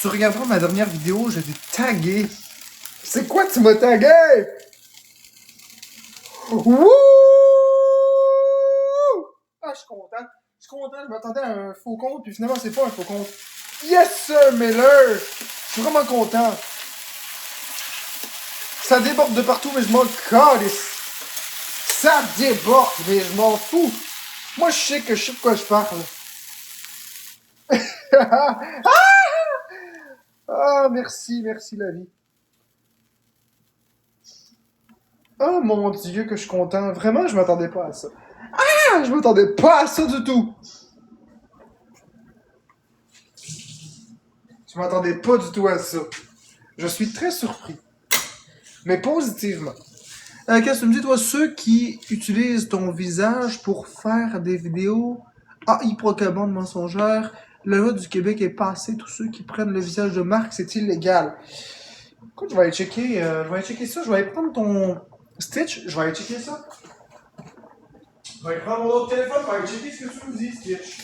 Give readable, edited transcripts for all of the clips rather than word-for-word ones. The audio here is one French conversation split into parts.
tu regarderas ma dernière vidéo, je t'ai tagué. C'est quoi tu m'as tagué? Wouh! Ah, je suis content. Je suis content, je m'attendais à un faux compte, puis finalement, c'est pas un faux compte. Yes, sir, Miller! Je suis vraiment content. Ça déborde de partout, mais je m'en calisse. Ça déborde, mais je m'en fous. Moi, je sais de quoi je parle. Ah, merci la vie. Oh mon Dieu, que je suis content. Vraiment, je m'attendais pas à ça. Ah, je m'attendais pas à ça du tout. Je m'attendais pas du tout à ça. Je suis très surpris. Mais positivement. Qu'est-ce que tu me dis, toi, ceux qui utilisent ton visage pour faire des vidéos Pokémon mensongère, la loi du Québec est passée, tous ceux qui prennent le visage de marque, c'est illégal. Écoute, je vais aller checker ça, je vais aller prendre ton Stitch, je vais aller checker ça. Je vais aller prendre mon autre téléphone, je vais aller checker ce que tu nous dis, Stitch.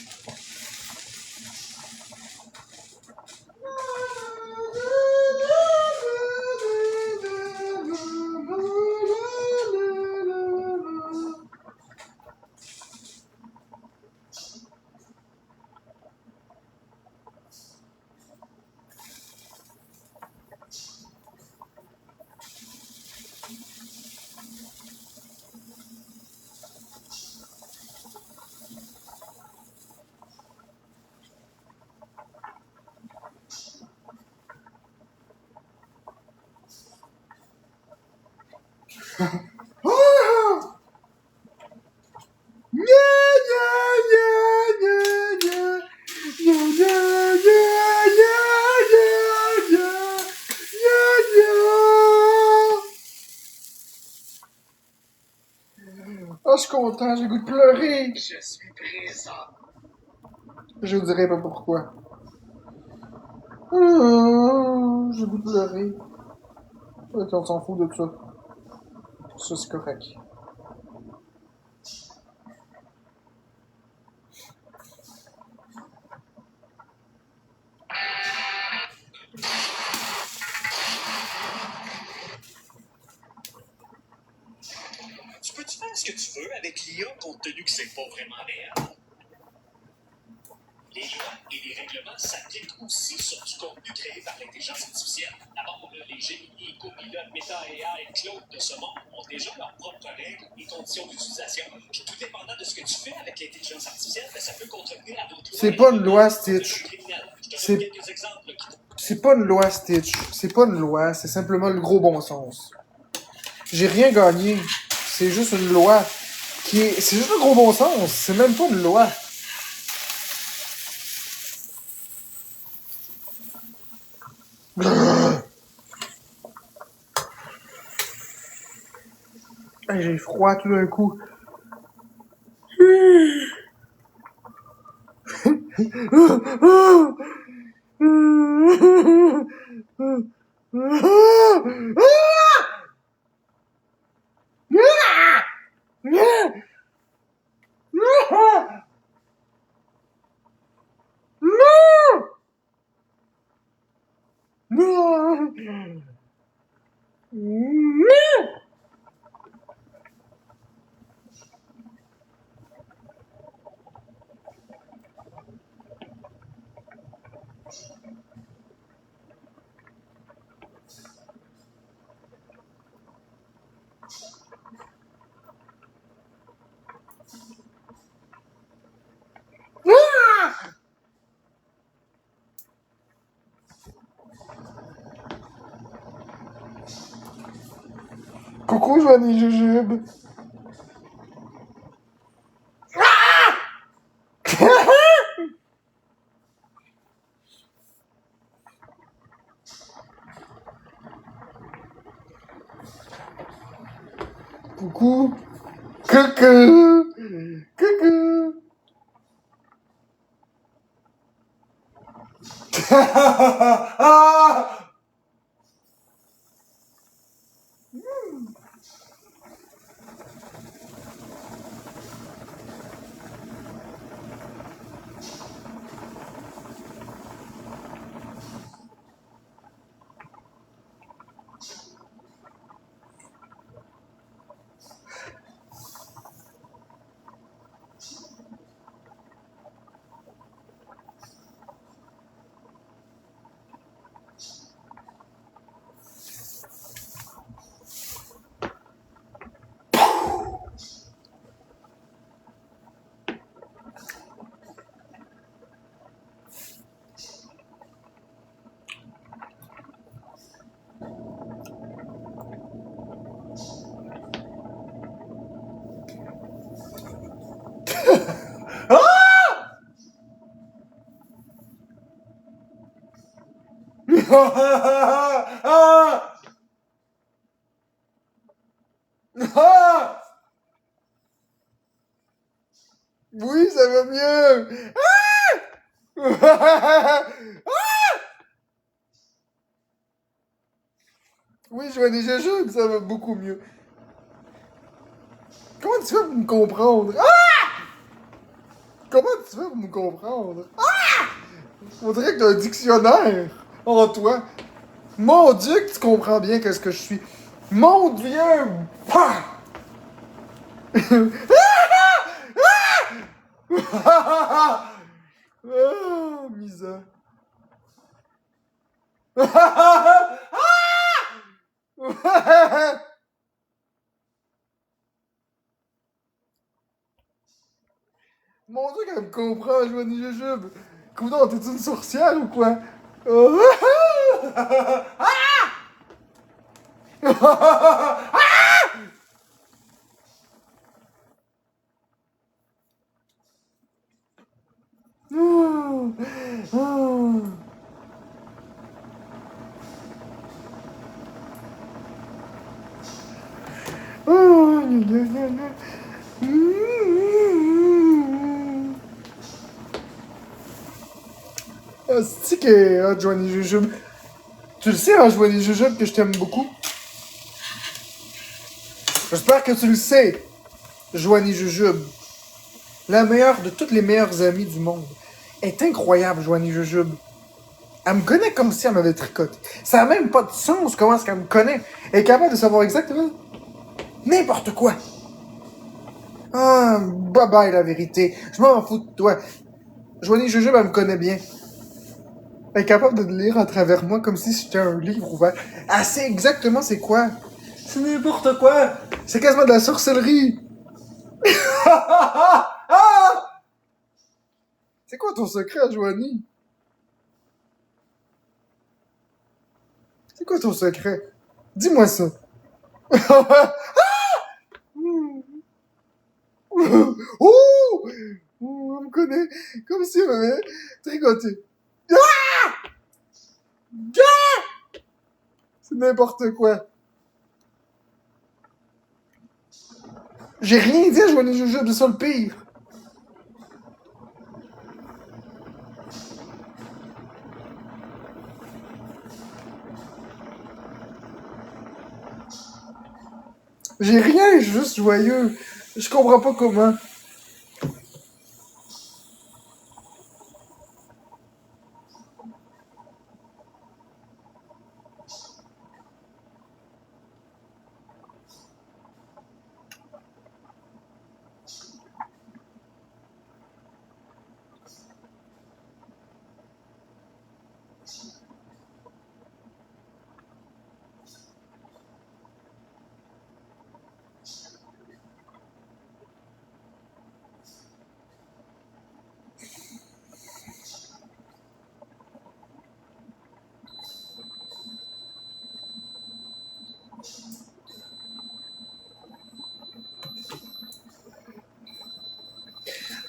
Oh, je suis content, j'ai le goût de pleurer. Je suis présent. Je vous dirai pas pourquoi. J'ai le goût de pleurer. On s'en fout de ça. Ça, c'est correct. Tu peux-tu faire ce que tu veux avec l'IA compte tenu que c'est pas vraiment réel? Les lois et les règlements s'appliquent aussi sur du contenu créé par l'intelligence artificielle. D'abord, les Gemini, Copilot, Meta AI et Claude de ce monde ont déjà leurs propres règles et conditions d'utilisation. Puis tout dépendant de ce que tu fais avec l'intelligence artificielle, ça peut contrevenir à d'autres lois. C'est pas une loi, Stitch. C'est pas une loi, Stitch. C'est pas une loi, c'est simplement le gros bon sens. J'ai rien gagné. C'est juste une loi qui est... C'est juste le gros bon sens. C'est même pas une loi. J'ai froid tout d'un coup. Coucou, Joanie Jujube. Coucou. Coucou. Coucou. Ah! Ah! Ah! Oui, ça va mieux. Ah! Oui, Joanie Jujube, ça va beaucoup mieux. Comment tu fais pour me comprendre? Ah! Comment tu fais pour me comprendre? Ah! On dirait que t'as un dictionnaire en toi. Mon Dieu, que tu comprends bien qu'est-ce que je suis. Mon Dieu! Pah! Oh, misère. Mon Dieu, qu'elle me comprend, Joanie Jujube. Coudon, t'es une sorcière ou quoi? C'est que, hein, Joanie Jujube. Tu le sais, hein, Joanie Jujube, que je t'aime beaucoup. J'espère que tu le sais, Joanie Jujube. La meilleure de toutes les meilleures amies du monde. Elle est incroyable, Joanie Jujube. Elle me connaît comme si elle m'avait tricoté. Ça n'a même pas de sens comment est-ce qu'elle me connaît. Elle est capable de savoir exactement n'importe quoi. Ah, bye bye la vérité. Je m'en fous de toi. Joanie Jujube, elle me connaît bien. Elle est capable de lire à travers moi comme si c'était un livre ouvert. Elle sait exactement c'est quoi. C'est n'importe quoi. C'est quasiment de la sorcellerie. C'est quoi ton secret, Joanie? C'est quoi ton secret? Dis-moi ça. Oh! On me connaît comme si on m'avait tricoté. C'est n'importe quoi. J'ai rien dit à Joanie Jujube, c'est ça le pire. J'ai rien, je suis juste joyeux. Je comprends pas comment.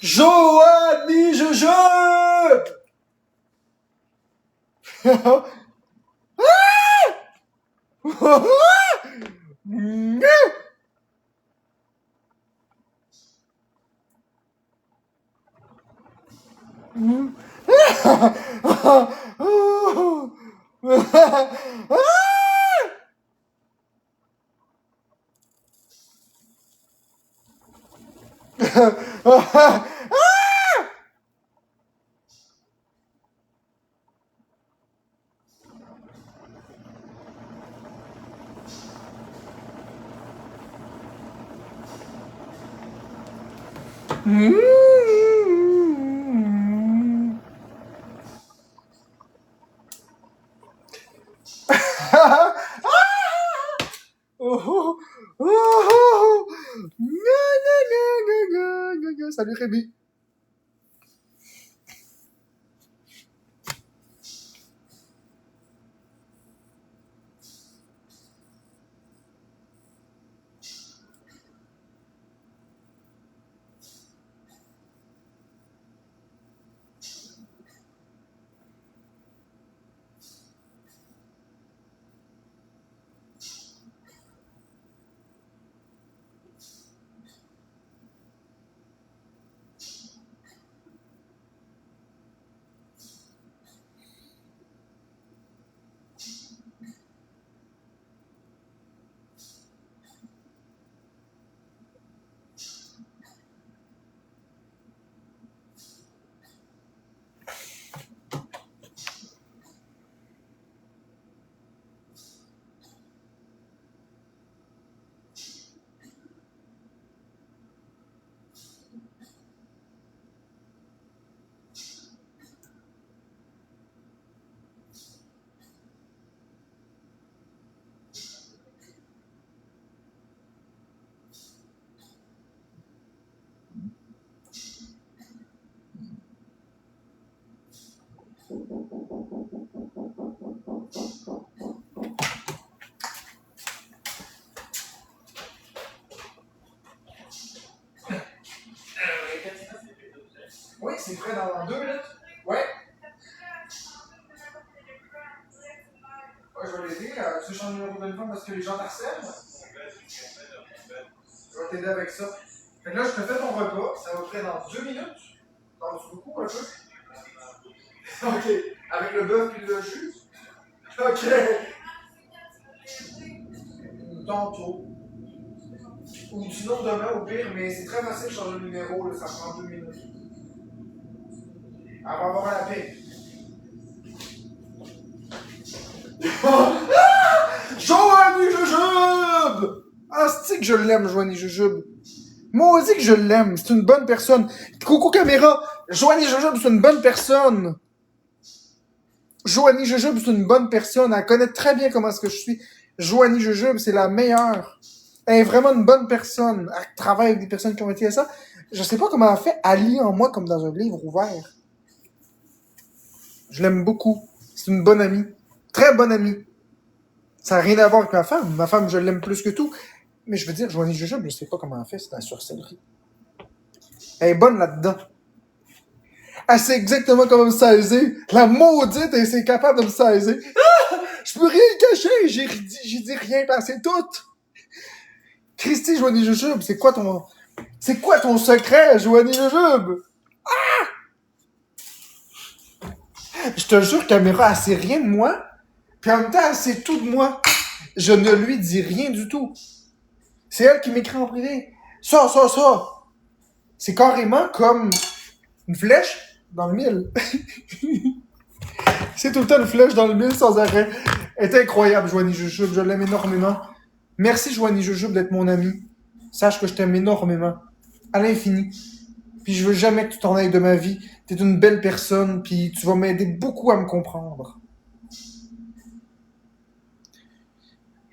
Joanie Jujube! Salut Rémi. Oui, c'est prêt dans 2 minutes. Ouais. Ouais, je vais l'aider. Tu veux changer le numéro de téléphone parce que les gens t'harcèlent? Je vais t'aider avec ça. Fait que là, je te fais ton repas. Ça va près dans 2 minutes. T'en beaucoup un peu? Ok. Avec le bœuf et le jus? Ok. Tantôt. Ou sinon demain au pire, mais c'est très facile de changer le numéro, là, ça prend 2 minutes. Elle va avoir la paix. Joanie Jujube! Ah, c'est que je l'aime, Joanie Jujube. Moi aussi que je l'aime, c'est une bonne personne. Coucou caméra, Joanie Jujube, c'est une bonne personne. Joanie Jujube, c'est une bonne personne. Elle connaît très bien comment est-ce que je suis. Joanie Jujube, c'est la meilleure. Elle est vraiment une bonne personne. Elle travaille avec des personnes qui ont été à ça. Je sais pas comment elle fait. Elle lit en moi comme dans un livre ouvert. Je l'aime beaucoup. C'est une bonne amie. Très bonne amie. Ça n'a rien à voir avec ma femme. Ma femme, je l'aime plus que tout. Mais je veux dire, Joanie Jujube, je sais pas comment elle fait. C'est de la sorcellerie. Elle est bonne là-dedans. Elle sait exactement comment me saisir. La maudite, elle est capable de me saisir. Ah! Je peux rien cacher. J'ai dit rien, parce que c'est tout. Christy, Joanie Jujube, c'est quoi ton secret, Joanie Jujube? Je te jure, caméra, elle sait rien de moi. Puis en même temps, elle sait tout de moi. Je ne lui dis rien du tout. C'est elle qui m'écrit en privé. Ça. C'est carrément comme une flèche dans le mille. C'est tout le temps une flèche dans le mille sans arrêt. Elle est incroyable, Joanie Jujube. Je l'aime énormément. Merci, Joanie Jujube, d'être mon amie. Sache que je t'aime énormément. À l'infini. Puis je veux jamais que tu t'en ailles de ma vie. T'es une belle personne, puis tu vas m'aider beaucoup à me comprendre.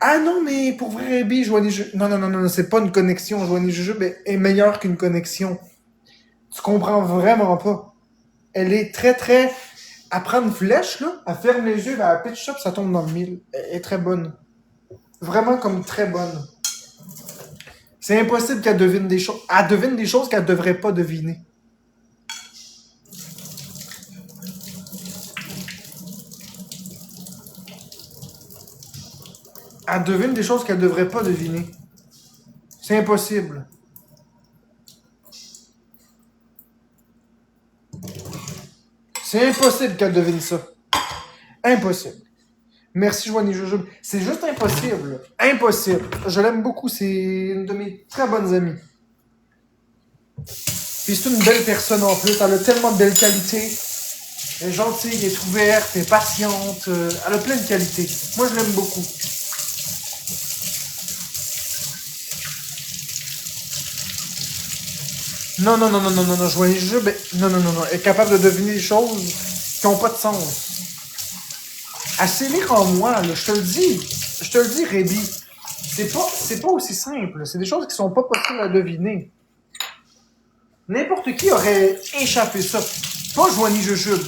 Ah non, mais pour vrai, Rébi, Joanie Jujube... Non, c'est pas une connexion. Joanie Jujube est meilleure qu'une connexion. Tu comprends vraiment pas. Elle est très, très... Elle prend une flèche, là, elle ferme les yeux, elle pitch ça, puis ça tombe dans le mille. Elle est très bonne. Vraiment comme très bonne. C'est impossible qu'elle devine des choses. Elle devine des choses qu'elle devrait pas deviner. Elle devine des choses qu'elle devrait pas deviner. C'est impossible. C'est impossible qu'elle devine ça. Impossible. Merci, Joanie Jujube. C'est juste impossible. Impossible. Je l'aime beaucoup. C'est une de mes très bonnes amies. Puis c'est une belle personne en plus. Elle a tellement de belles qualités. Elle est gentille, elle est ouverte, elle est patiente. Elle a plein de qualités. Moi, je l'aime beaucoup. Non, Joanie Jujube, non. Elle est capable de deviner des choses qui n'ont pas de sens. Elle sait lire en moi, là, je te le dis, Rébi. C'est pas aussi simple. C'est des choses qui sont pas possibles à deviner. N'importe qui aurait échappé ça. Pas Joanie Jujube.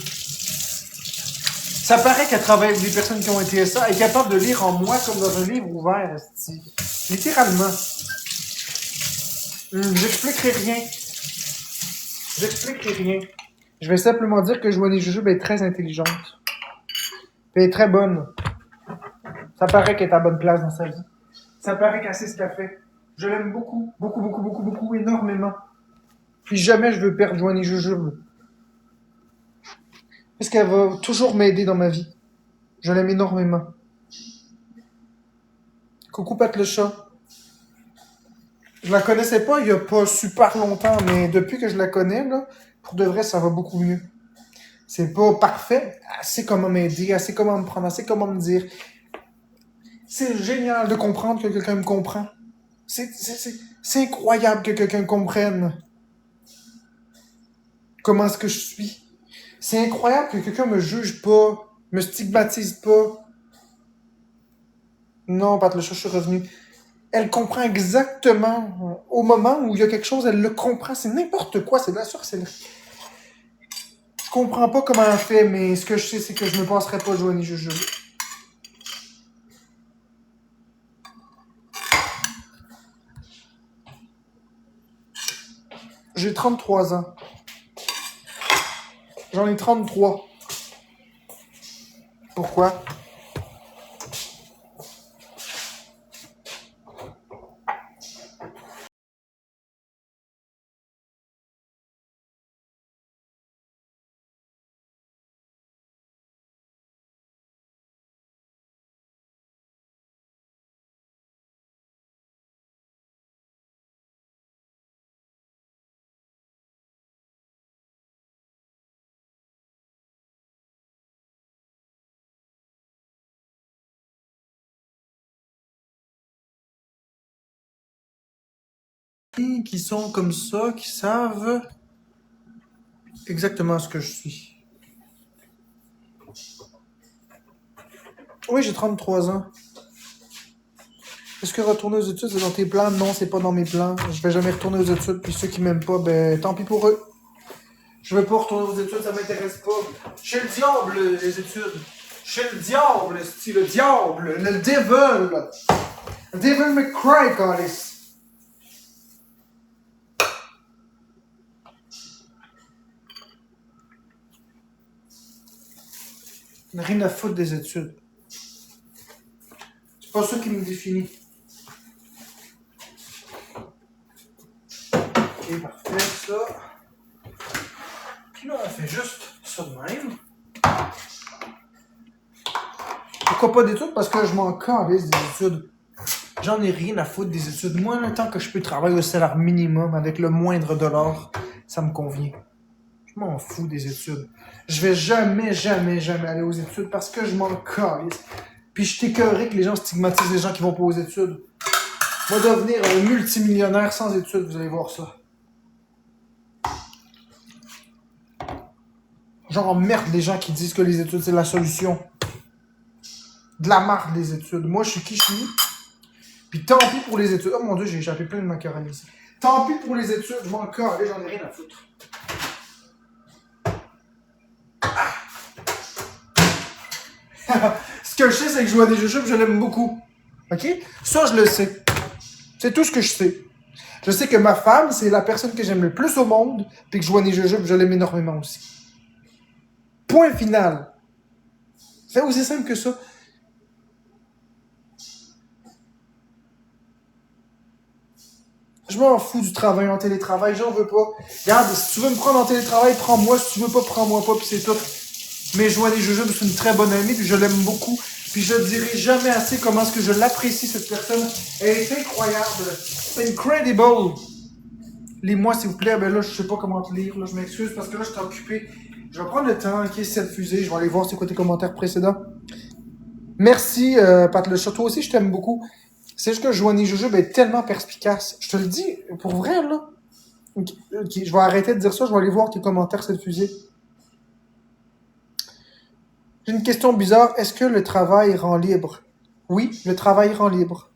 Ça paraît qu'elle travaille avec des personnes qui ont été ça. Elle est capable de lire en moi comme dans un livre ouvert. Littéralement. J'expliquerai rien. Je vais simplement dire que Joanie Jujube est très intelligente. Elle est très bonne. Ça paraît qu'elle est à bonne place dans sa vie. Ça paraît qu'elle sait ce qu'elle fait. Je l'aime beaucoup, énormément. Puis jamais je veux perdre Joanie Jujube. Parce qu'elle va toujours m'aider dans ma vie. Je l'aime énormément. Coucou Pat le chat. Je la connaissais pas il y a pas super longtemps, mais depuis que je la connais, là, pour de vrai, ça va beaucoup mieux. C'est pas parfait. Elle sait comment m'aider, elle sait comment me prendre, elle sait comment me dire. C'est génial de comprendre que quelqu'un me comprend. C'est incroyable que quelqu'un comprenne comment est-ce que je suis. C'est incroyable que quelqu'un me juge pas, me stigmatise pas. Non, Pat le chat, je suis revenu. Elle comprend exactement. Au moment où il y a quelque chose, elle le comprend. C'est n'importe quoi, c'est de la sorcellerie. Je comprends pas comment elle fait, mais ce que je sais, c'est que je me passerai pas de Joanie Jujube. J'ai 33 ans. J'en ai 33. Pourquoi? Qui sont comme ça, qui savent exactement ce que je suis. Oui, j'ai 33 ans. Est-ce que retourner aux études, c'est dans tes plans? Non, c'est pas dans mes plans. Je vais jamais retourner aux études, puis ceux qui m'aiment pas, ben tant pis pour eux. Je veux pas retourner aux études, ça m'intéresse pas. Chez le diable, les études. Chez le diable, c'est le diable, le devil. Le devil McCray, Alice. Rien à foutre des études. C'est pas ça qui me définit. Ok, parfait, ça. Puis là, on fait juste ça de même. Pourquoi pas d'études? Parce que je m'en calisse des études. J'en ai rien à foutre des études. Moi, le temps que je peux travailler au salaire minimum avec le moindre dollar, ça me convient. Je m'en fous des études. Je vais jamais, jamais, jamais aller aux études parce que je m'en calisse. Puis je t'écœurerai que les gens stigmatisent les gens qui vont pas aux études. Moi, devenir un multimillionnaire sans études, vous allez voir ça. J'emmerde les gens qui disent que les études, c'est la solution. De la marque des études. Moi, je suis qui je suis. Puis tant pis pour les études. Oh mon Dieu, j'ai échappé plein de macaroni ici. Tant pis pour les études, je m'en calisse, j'en ai rien à foutre. Ce que je sais, c'est que Joanie Jujube, je l'aime beaucoup. OK? Ça, je le sais. C'est tout ce que je sais. Je sais que ma femme, c'est la personne que j'aime le plus au monde, puis que Joanie Jujube, je l'aime énormément aussi. Point final. C'est aussi simple que ça. Je m'en fous du travail en télétravail, j'en veux pas. Regarde, si tu veux me prendre en télétravail, prends-moi. Si tu veux pas, prends-moi pas, puis c'est tout. Mais Joanie Jujube, c'est une très bonne amie, puis je l'aime beaucoup. Puis je dirai jamais assez comment est-ce que je l'apprécie, cette personne. Elle est incroyable. Incredible. Lis-moi, s'il vous plaît. Ben là, je sais pas comment te lire. Là, je m'excuse parce que là, je suis occupé. Je vais prendre le temps, ok, cette fusée. Je vais aller voir c'est quoi tes commentaires précédents. Merci, Pat Le Chat. Toi aussi, je t'aime beaucoup. C'est juste que Joanie Jujube est tellement perspicace. Je te le dis, pour vrai, là. Ok, je vais arrêter de dire ça. Je vais aller voir tes commentaires, cette fusée. J'ai une question bizarre. Est-ce que le travail rend libre? Oui, le travail rend libre.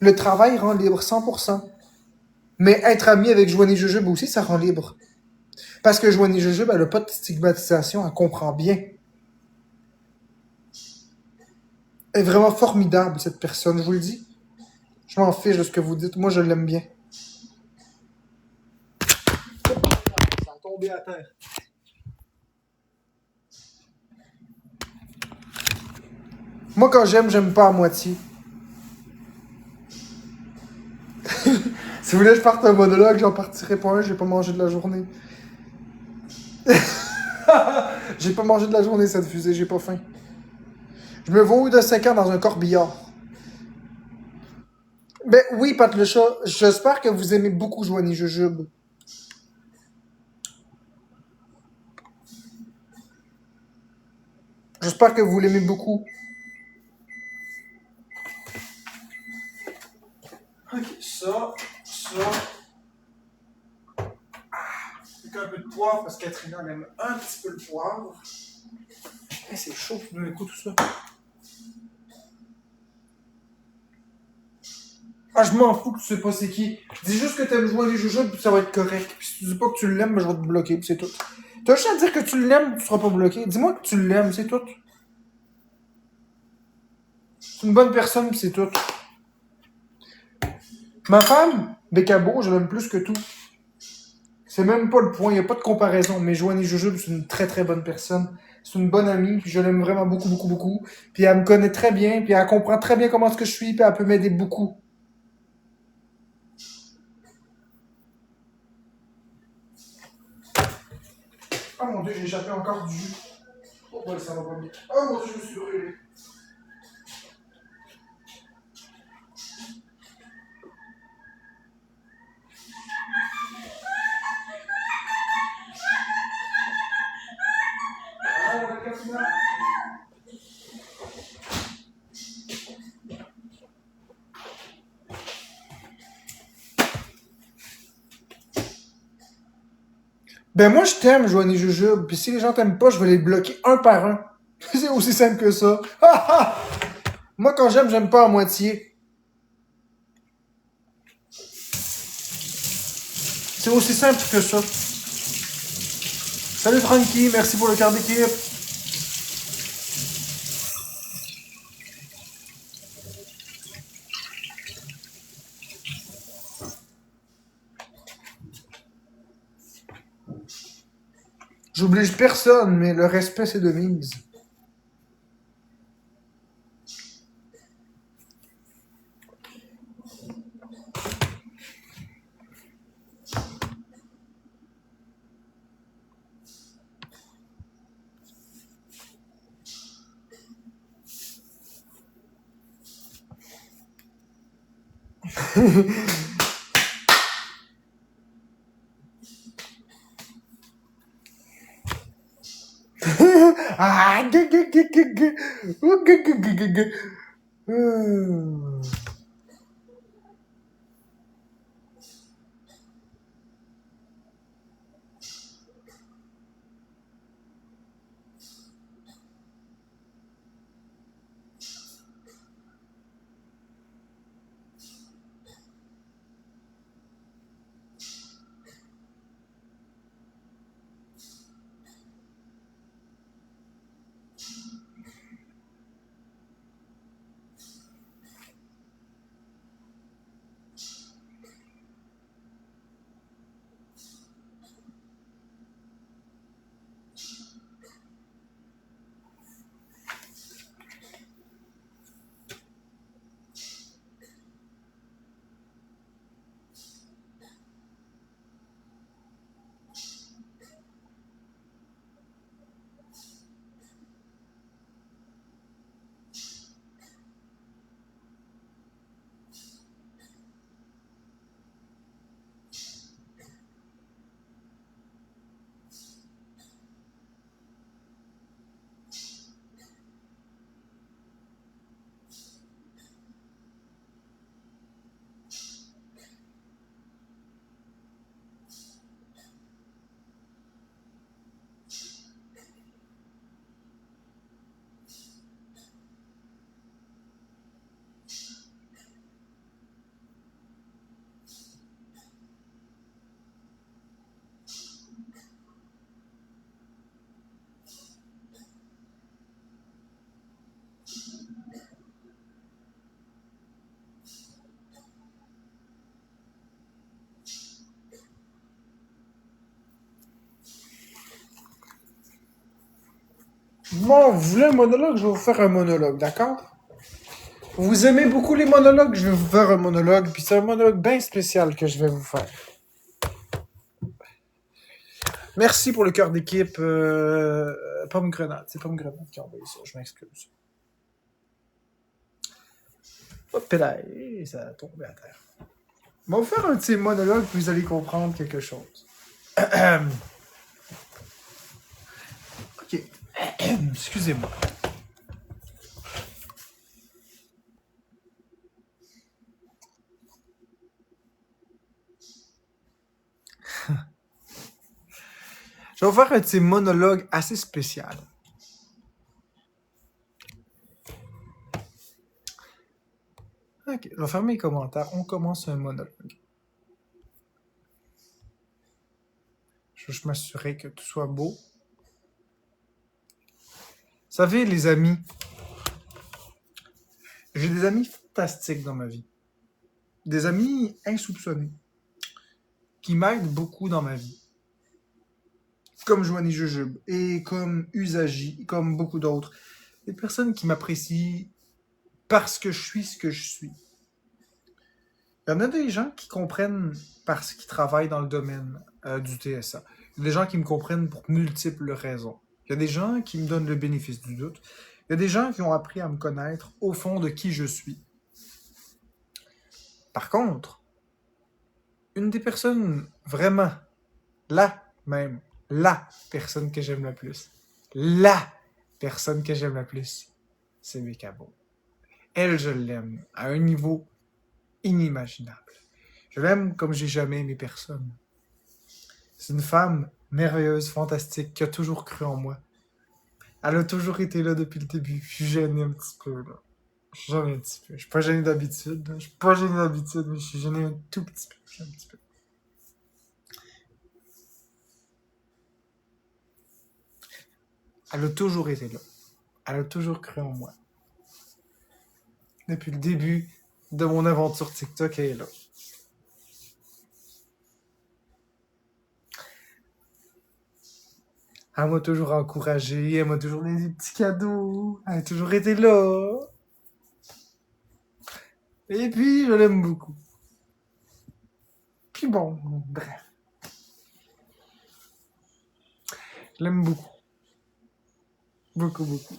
Le travail rend libre, 100%. Mais être ami avec Joanie Jujube aussi, ça rend libre. Parce que Joanie Jujube, elle n'a pas de stigmatisation, elle comprend bien. Elle est vraiment formidable, cette personne, je vous le dis. Je m'en fiche de ce que vous dites. Moi, je l'aime bien. Ça a tombé à terre. Moi, quand j'aime pas à moitié. Si vous voulez que je parte un monologue, j'en partirai pas un, j'ai pas mangé de la journée. J'ai pas mangé de la journée, cette fusée, j'ai pas faim. Je me vois de 5 ans dans un corbillard. Ben oui, Pat le Chat, j'espère que vous aimez beaucoup Joanie Jujube. J'espère que vous l'aimez beaucoup. Ok, ça. Avec un peu de poivre, parce que Katrina elle aime un petit peu le poivre. Hey, c'est chaud d'un coup tout ça. Ah, je m'en fous que tu sais pas c'est qui. Dis juste que t'aimes jouer les jujubes, puis ça va être correct. Puis si tu dis pas que tu l'aimes, ben, je vais te bloquer, puis c'est tout. T'as juste à dire que tu l'aimes, tu seras pas bloqué. Dis-moi que tu l'aimes, c'est tout. C'est une bonne personne, c'est tout. Ma femme, Bécabo, je l'aime plus que tout. C'est même pas le point, il n'y a pas de comparaison. Mais Joanie Jujube, c'est une très très bonne personne. C'est une bonne amie, puis je l'aime vraiment beaucoup, beaucoup, beaucoup. Puis elle me connaît très bien, puis elle comprend très bien comment est-ce que je suis, puis elle peut m'aider beaucoup. Oh mon dieu, j'ai échappé encore du jus. Oh ouais, ça va pas bien. Oh mon dieu, je me suis brûlé. Ah, on va continuer. Ben moi je t'aime, Joanie Jujube, puis si les gens t'aiment pas, je vais les bloquer un par un. C'est aussi simple que ça. Moi quand j'aime pas à moitié. C'est aussi simple que ça. Salut Frankie, merci pour le quart d'équipe. J'oblige personne, mais le respect c'est de mise. Ah, gue, gue, gue, gue, gue. Oh, gue, gue, gue, gue, gue. Bon, vous voulez un monologue, je vais vous faire un monologue, d'accord? Vous aimez beaucoup les monologues, je vais vous faire un monologue, puis c'est un monologue bien spécial que je vais vous faire. Merci pour le cœur d'équipe. Pomme Grenade, c'est Pomme Grenade qui a envoyé ça, je m'excuse. Hop là, et ça a tombé à terre. On va vous faire un petit monologue, puis vous allez comprendre quelque chose. Ok. Excusez-moi. Je vais vous faire un petit monologue assez spécial. Ok, je vais fermer les commentaires. On commence un monologue. Je Je veux juste m'assurer que tout soit beau. Vous savez, les amis, j'ai des amis fantastiques dans ma vie. Des amis insoupçonnés qui m'aident beaucoup dans ma vie. Comme Joanie Jujube et comme Usagi, comme beaucoup d'autres. Des personnes qui m'apprécient parce que je suis ce que je suis. Il y en a des gens qui comprennent parce qu'ils travaillent dans le domaine du TSA. Il y a des gens qui me comprennent pour multiples raisons. Il y a des gens qui me donnent le bénéfice du doute. Il y a des gens qui ont appris à me connaître au fond de qui je suis. Par contre, une des personnes vraiment, la personne que j'aime la plus, c'est Bekabo. Elle, je l'aime à un niveau inimaginable. Je l'aime comme j'ai jamais aimé personne. C'est une femme merveilleuse, fantastique, qui a toujours cru en moi. Elle a toujours été là depuis le début. Je suis gêné un petit peu, là. Je suis gêné un petit peu. Je suis pas gêné d'habitude. Je suis pas gêné d'habitude, mais je suis gêné un tout petit peu. Un petit peu. Elle a toujours été là. Elle a toujours cru en moi. Depuis le début de mon aventure TikTok, elle est là. Elle m'a toujours encouragé, elle m'a toujours donné des petits cadeaux, elle a toujours été là. Et puis, je l'aime beaucoup. Puis bon, bref. Je l'aime beaucoup. Beaucoup, beaucoup.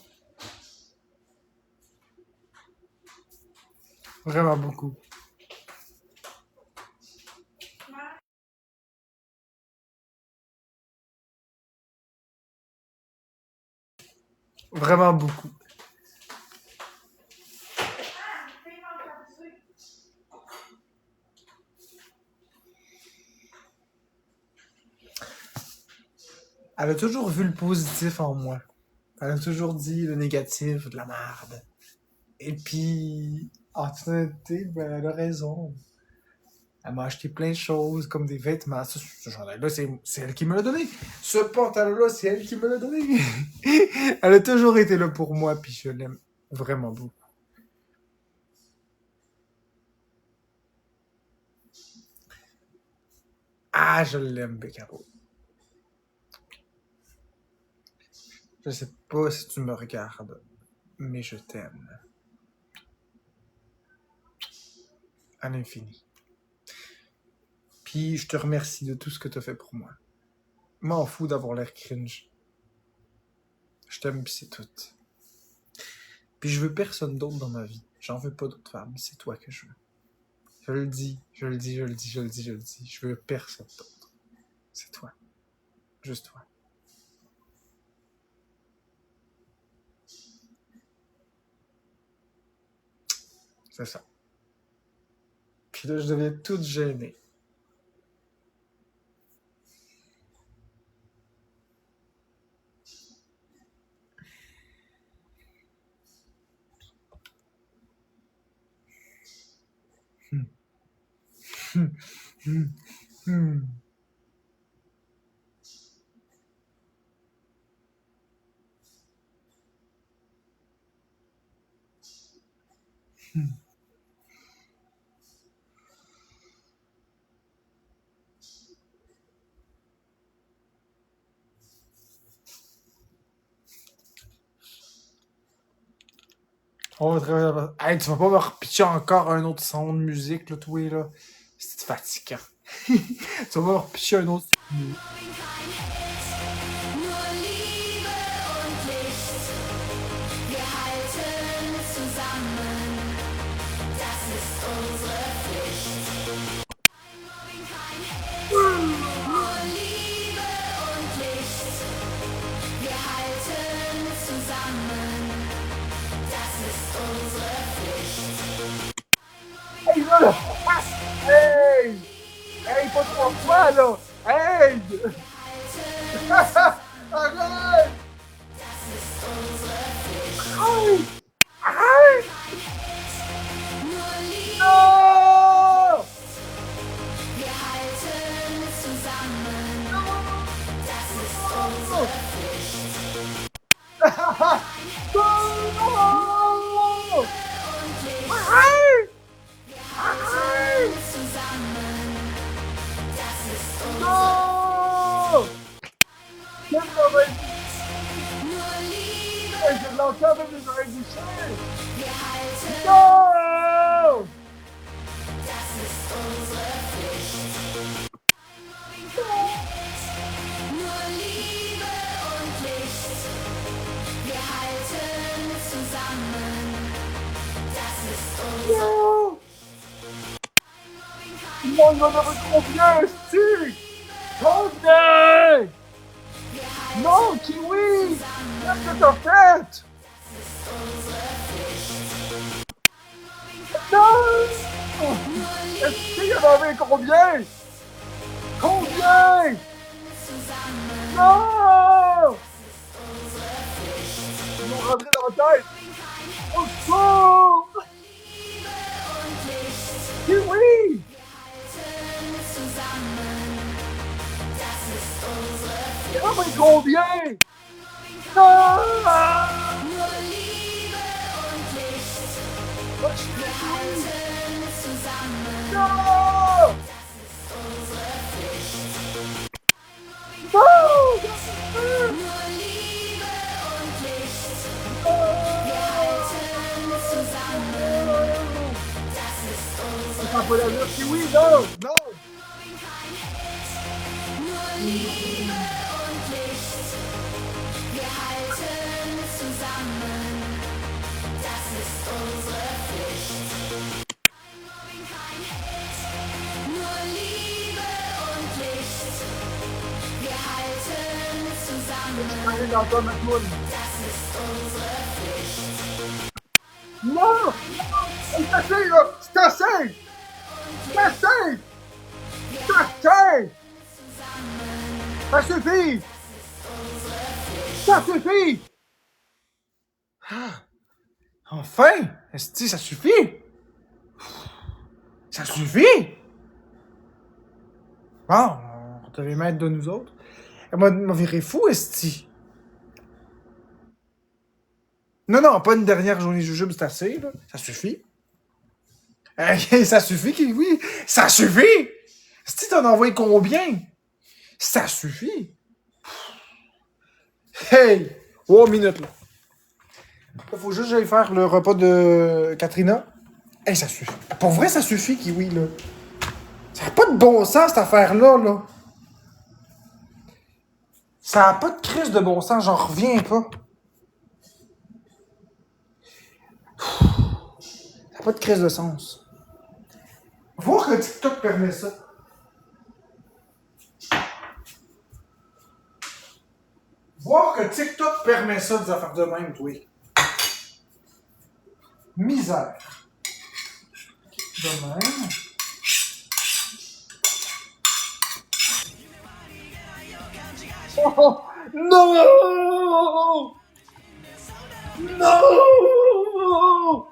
Vraiment beaucoup. Vraiment beaucoup. Elle a toujours vu le positif en moi. Elle a toujours dit le négatif, de la merde. Et puis, en toute honnêteté, ben, elle a raison. Elle m'a acheté plein de choses, comme des vêtements. Ce chandail-là, c'est elle qui me l'a donné. Ce pantalon-là, c'est elle qui me l'a donné. Elle a toujours été là pour moi, puis je l'aime vraiment beaucoup. Ah, je l'aime, Bekabo. Je sais pas si tu me regardes, mais je t'aime. À l'infini. Puis je te remercie de tout ce que tu as fait pour moi. M'en fous d'avoir l'air cringe. Je t'aime pis c'est tout. Puis je veux personne d'autre dans ma vie. J'en veux pas d'autres femmes, c'est toi que je veux. Je le dis. Je veux personne d'autre. C'est toi. Juste toi. C'est ça. Puis là, je deviens toute gênée. On va travailler. Hey, tu vas pas me repitcher encore un autre son de musique, là, toi, là. C'est fatigant. Tu vas pas me repitcher un autre son de musique. Hey, là! Hey! Hey, pas 3 fois, là! Hey! Arrête! Arrête! Arrête! Non! Non, il m'en avait combien, esti? Combien? Non, Kiwi! Qu'est-ce que t'as fait? Non! Esti, il y en avait combien? Combien? Non! Ils m'ont rentré dans la tête! Au secours! Kiwi! Ah, mais combien? Non! Non! Ça peut la dire Kiwi, non! Non! Allez dans ton toune. Non! C'est assez, là! C'est assez! C'est assez! C'est assez! Ça suffit! Ça suffit! Ah, enfin! Esti, ça suffit! Ça suffit! Bon, on devait mettre de nous autres. Elle m'a viré fou, Esti. Non, non, pas une dernière journée jujube, c'est assez, là. Ça suffit. Ça suffit, oui. Ça suffit! Esti, t'en as envoyé combien? Ça suffit! Hey! 3 minutes, là. Il faut juste que j'aille faire le repas de Katrina. Hey, ça suffit. Pour vrai, ça suffit, Kiwi, là. Ça n'a pas de bon sens, cette affaire-là, là. Ça n'a pas de crise de bon sens, j'en reviens pas. Ça n'a pas de crise de sens. Voir que TikTok permet ça. Voir que TikTok permet ça, des affaires de même, toi. Misère. De même. Oh, non! Non!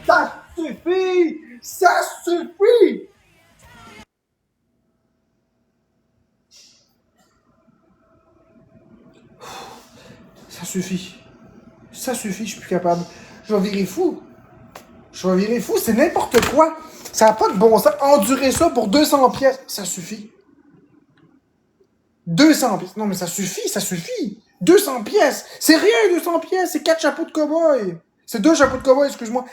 Ça suffit! Ça suffit! Ça suffit. Ça suffit, je suis plus capable. Je vais virer fou. Je vais virer fou, c'est n'importe quoi. Ça n'a pas de bon sens. Endurer ça pour 200 pièces, ça suffit. 200 pièces. Non, mais ça suffit, ça suffit. 200 pièces. C'est rien, 200 pièces. C'est 4 chapeaux de cow-boy. C'est 2 chapeaux de cow-boy, excuse-moi.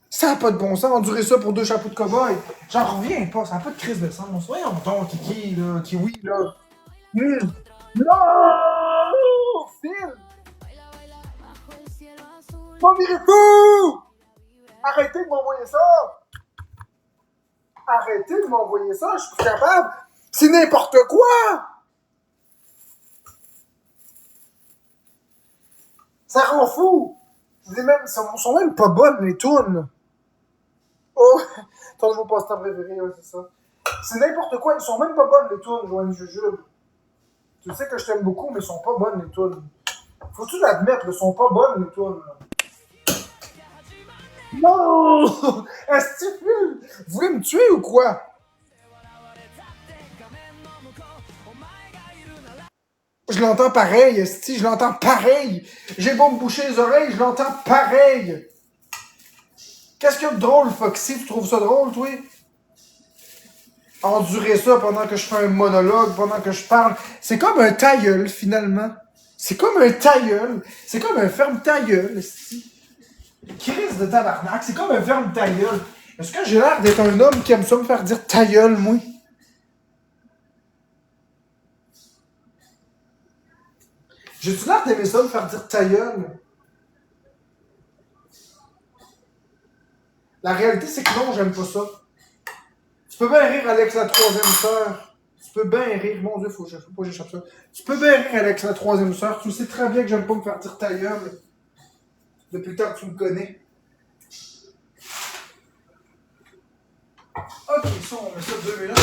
Ça n'a pas de bon sens, endurer ça pour 2 chapeaux de cow-boy. J'en reviens pas, ça n'a pas de crise de sens. Voyons donc, Kiki, là, Kiwi, là. Non! Phil! Pas virer fou! Arrêtez de m'envoyer ça! Arrêtez de m'envoyer ça, je suis plus capable! C'est n'importe quoi! Ça rend fou! Même, sont même pas bonnes, les tunes! Oh! Ton nouveau passe-temps préféré, ouais, c'est ça. C'est n'importe quoi, ils sont même pas bonnes, les tunes, Joanne Jujube. Tu sais que je t'aime beaucoup, mais ils sont pas bonnes, les tunes. Faut-tu l'admettre, ils sont pas bonnes, les tunes. Non! Est-ce que vous voulez me tuer ou quoi? Je l'entends pareil, esti, je l'entends pareil. J'ai beau me boucher les oreilles, je l'entends pareil. Qu'est-ce qu'il y a de drôle, Foxy? Tu trouves ça drôle, toi? Endurer ça pendant que je fais un monologue, pendant que je parle. C'est comme un ta-gueule, finalement. C'est comme un ta-gueule. C'est comme un ferme-ta-gueule, esti. Crise de tabarnak, c'est comme un ferme-ta-gueule. Est-ce que j'ai l'air d'être un homme qui aime ça me faire dire ta-gueule, moi? J'ai-tu l'air d'aimer ça me faire dire ta-gueule? La réalité, c'est que non, j'aime pas ça. peux bien rire, Alex, la troisième sœur. Tu peux bien rire. Mon Dieu, faut pas que j'échappe ça. Tu peux bien rire, Alex, la troisième sœur. Tu sais très bien que j'aime pas me faire dire ta gueule. Depuis le temps que tu me connais. Ok, ça, on met ça 2 minutes.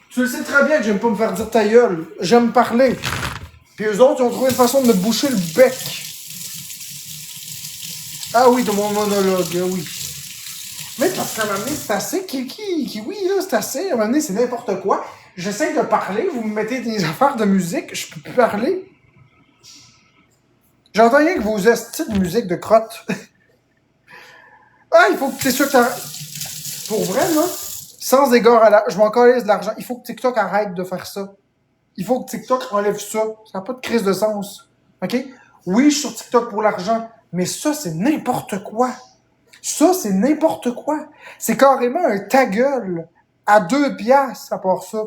Tu le sais très bien que j'aime pas me faire dire ta gueule. J'aime parler. Puis eux autres, ils ont trouvé une façon de me boucher le bec. Ah oui, de mon monologue, oui. Mais parce qu'à un moment donné, c'est assez. Oui, là, c'est assez. À un moment donné, c'est n'importe quoi. J'essaie de parler, vous me mettez des affaires de musique, je peux plus parler. J'entends rien que vos estis de musique de crotte. Ah, il faut que c'est sûr que t'arrêtes. Pour vrai, là, sans égard à la... Je m'en calisse de l'argent. Il faut que TikTok arrête de faire ça. Il faut que TikTok enlève ça. Ça n'a pas de crise de sens. OK? Oui, je suis sur TikTok pour l'argent, mais ça, c'est n'importe quoi. Ça, c'est n'importe quoi. C'est carrément un ta gueule à 2 piastres, à part ça.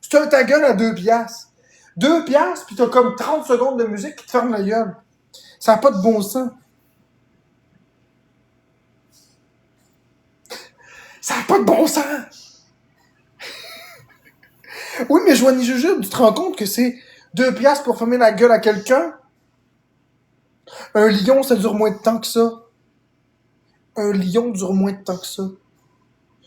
C'est un ta gueule à 2 piastres. 2 piastres, pis t'as comme 30 secondes de musique qui te ferme la gueule. Ça n'a pas de bon sens. Ça n'a pas de bon sens! Oui, mais Joanie Jujube, tu te rends compte que c'est 2 piastres pour fermer la gueule à quelqu'un? Un lion, ça dure moins de temps que ça. Un lion dure moins de temps que ça.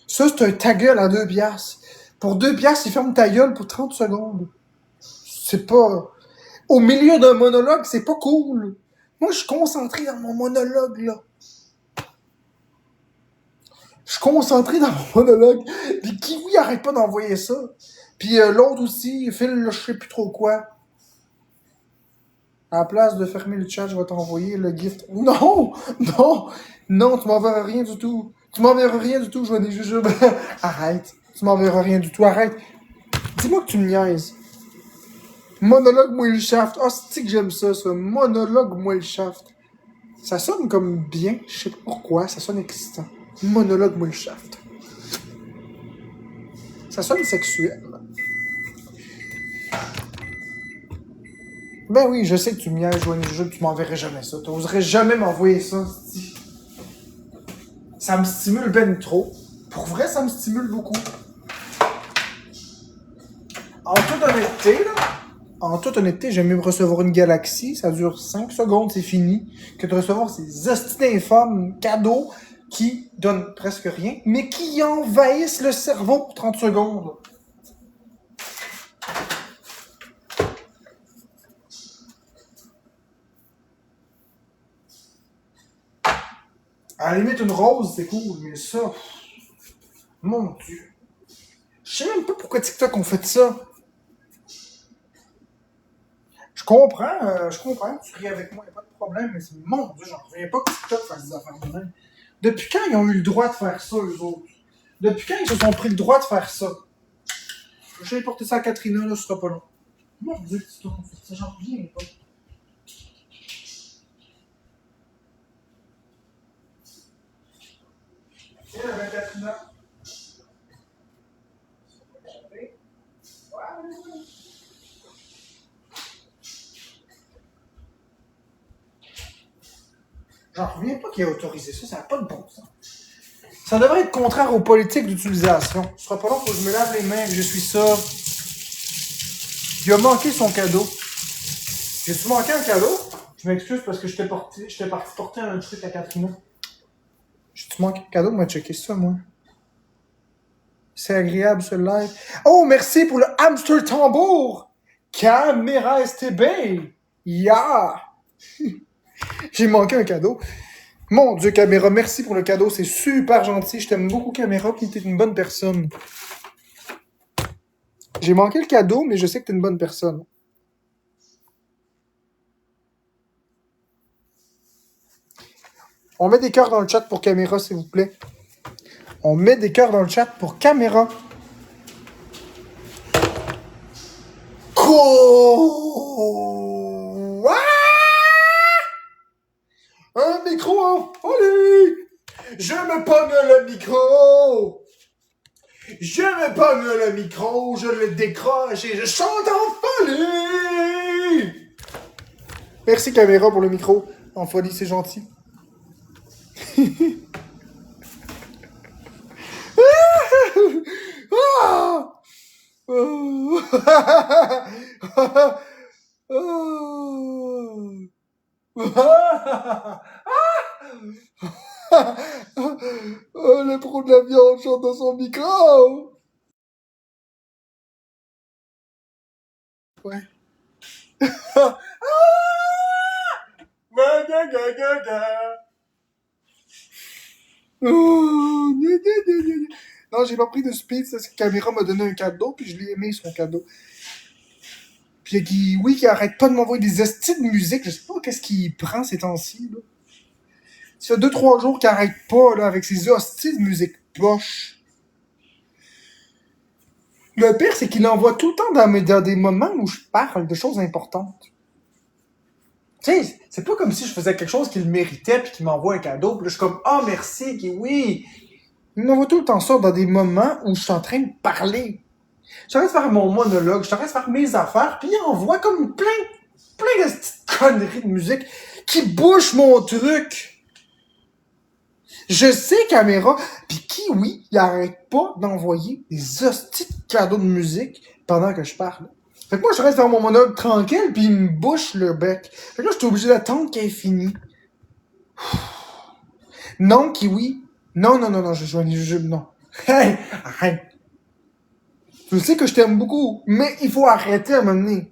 Ça, c'est un ta gueule à 2 piastres. Pour 2 piastres, il ferme ta gueule pour 30 secondes. C'est pas... Au milieu d'un monologue, c'est pas cool. Moi, je suis concentré dans mon monologue, là. Je suis concentré dans mon monologue. Puis Kiwi arrête pas d'envoyer ça. Puis l'autre aussi, Phil, là, je sais plus trop quoi. À la place de fermer le chat, je vais t'envoyer le gift. Non! Non! Non, tu m'enverras rien du tout. Tu m'enverras rien du tout, Joanie Jujube. Arrête. Tu m'enverras rien du tout, arrête. Dis-moi que tu me niaises. Monologue, moi le shaft. Oh, c'est que j'aime ça. Monologue, moi le shaft. Ça sonne comme bien, je sais pas pourquoi, ça sonne excitant. Monologue, moi le shaft. Ça sonne sexuel. Ben oui, je sais que tu me niaises, Joanie Jujube, tu m'enverrais jamais ça. T'oserais jamais m'envoyer ça, c'ti. Ça me stimule ben trop. Pour vrai, ça me stimule beaucoup. En toute honnêteté, j'aime mieux recevoir une galaxie, ça dure 5 secondes, c'est fini, que de recevoir ces hosties d'infâmes cadeaux qui donnent presque rien, mais qui envahissent le cerveau pour 30 secondes. À la limite, une rose, c'est cool, mais ça... Mon Dieu. Je sais même pas pourquoi TikTok ont fait ça. Je comprends, tu ris avec moi, y'a pas de problème, mais c'est mon Dieu, j'en reviens pas que TikTok fasse des affaires de même. Depuis quand ils ont eu le droit de faire ça, eux autres? Depuis quand ils se sont pris le droit de faire ça? Je vais porter ça à Katrina, là, ce sera pas long. Mon Dieu, TikTok ont fait ça, j'en reviens pas. Tiens, avec Katrina. J'en reviens pas qu'il ait autorisé ça, ça n'a pas de bon sens. Ça devrait être contraire aux politiques d'utilisation. Ce sera pas long, faut que je me lave les mains, que je suis ça. Il a manqué son cadeau. J'ai-tu manqué un cadeau? Je m'excuse parce que j'étais parti porter un truc à Katrina. J'ai-tu manqué un cadeau? Moi, checker ça, moi. C'est agréable, ce live. Oh, merci pour le hamster tambour! Caméra STB! Yeah! J'ai manqué un cadeau. Mon Dieu, Caméra, merci pour le cadeau. C'est super gentil. Je t'aime beaucoup, Caméra, puis t'es une bonne personne. J'ai manqué le cadeau, mais je sais que t'es une bonne personne. On met des cœurs dans le chat pour Caméra, s'il vous plaît. On met des cœurs dans le chat pour Caméra. Quoi? Un micro en folie! Je me pogne le micro! Je me pogne le micro, je le décroche et je chante en folie! Merci Caméra pour le micro. En folie, c'est gentil. Ah! Oh! Oh! Oh, le pro de la viande chante dans son micro! Ouais. Oh, gna, gna, gna, gna, gna. Non, j'ai pas pris de speed, cette caméra m'a donné un cadeau, puis je l'ai aimé son cadeau. Puis oui, qui arrête pas de m'envoyer des estis de musique, je sais pas qu'est-ce qu'il prend ces temps-ci, là. Ça fait 2-3 jours qu'il arrête pas, là, avec ses hosties de musique poche. Le pire, c'est qu'il envoie tout le temps dans des moments où je parle de choses importantes. Tu sais, c'est pas comme si je faisais quelque chose qu'il méritait puis qu'il m'envoie un cadeau. Puis là, je suis comme, ah, oh, merci, Kiwi. Il m'envoie tout le temps ça dans des moments où je suis en train de parler. Je suis en train de faire mon monologue, je suis en train de faire mes affaires, puis il envoie comme plein de petites conneries de musique qui bouchent mon truc. Je sais, caméra, puis Kiwi, il arrête pas d'envoyer des hosties de cadeaux de musique pendant que je parle. Fait que moi, je reste dans mon monologue tranquille, puis il me bouche le bec. Fait que là, je suis obligé d'attendre qu'elle ait fini. Non, Kiwi. Non, non, non, non, non. Hey, arrête. Je sais que je t'aime beaucoup, mais il faut arrêter à m'amener.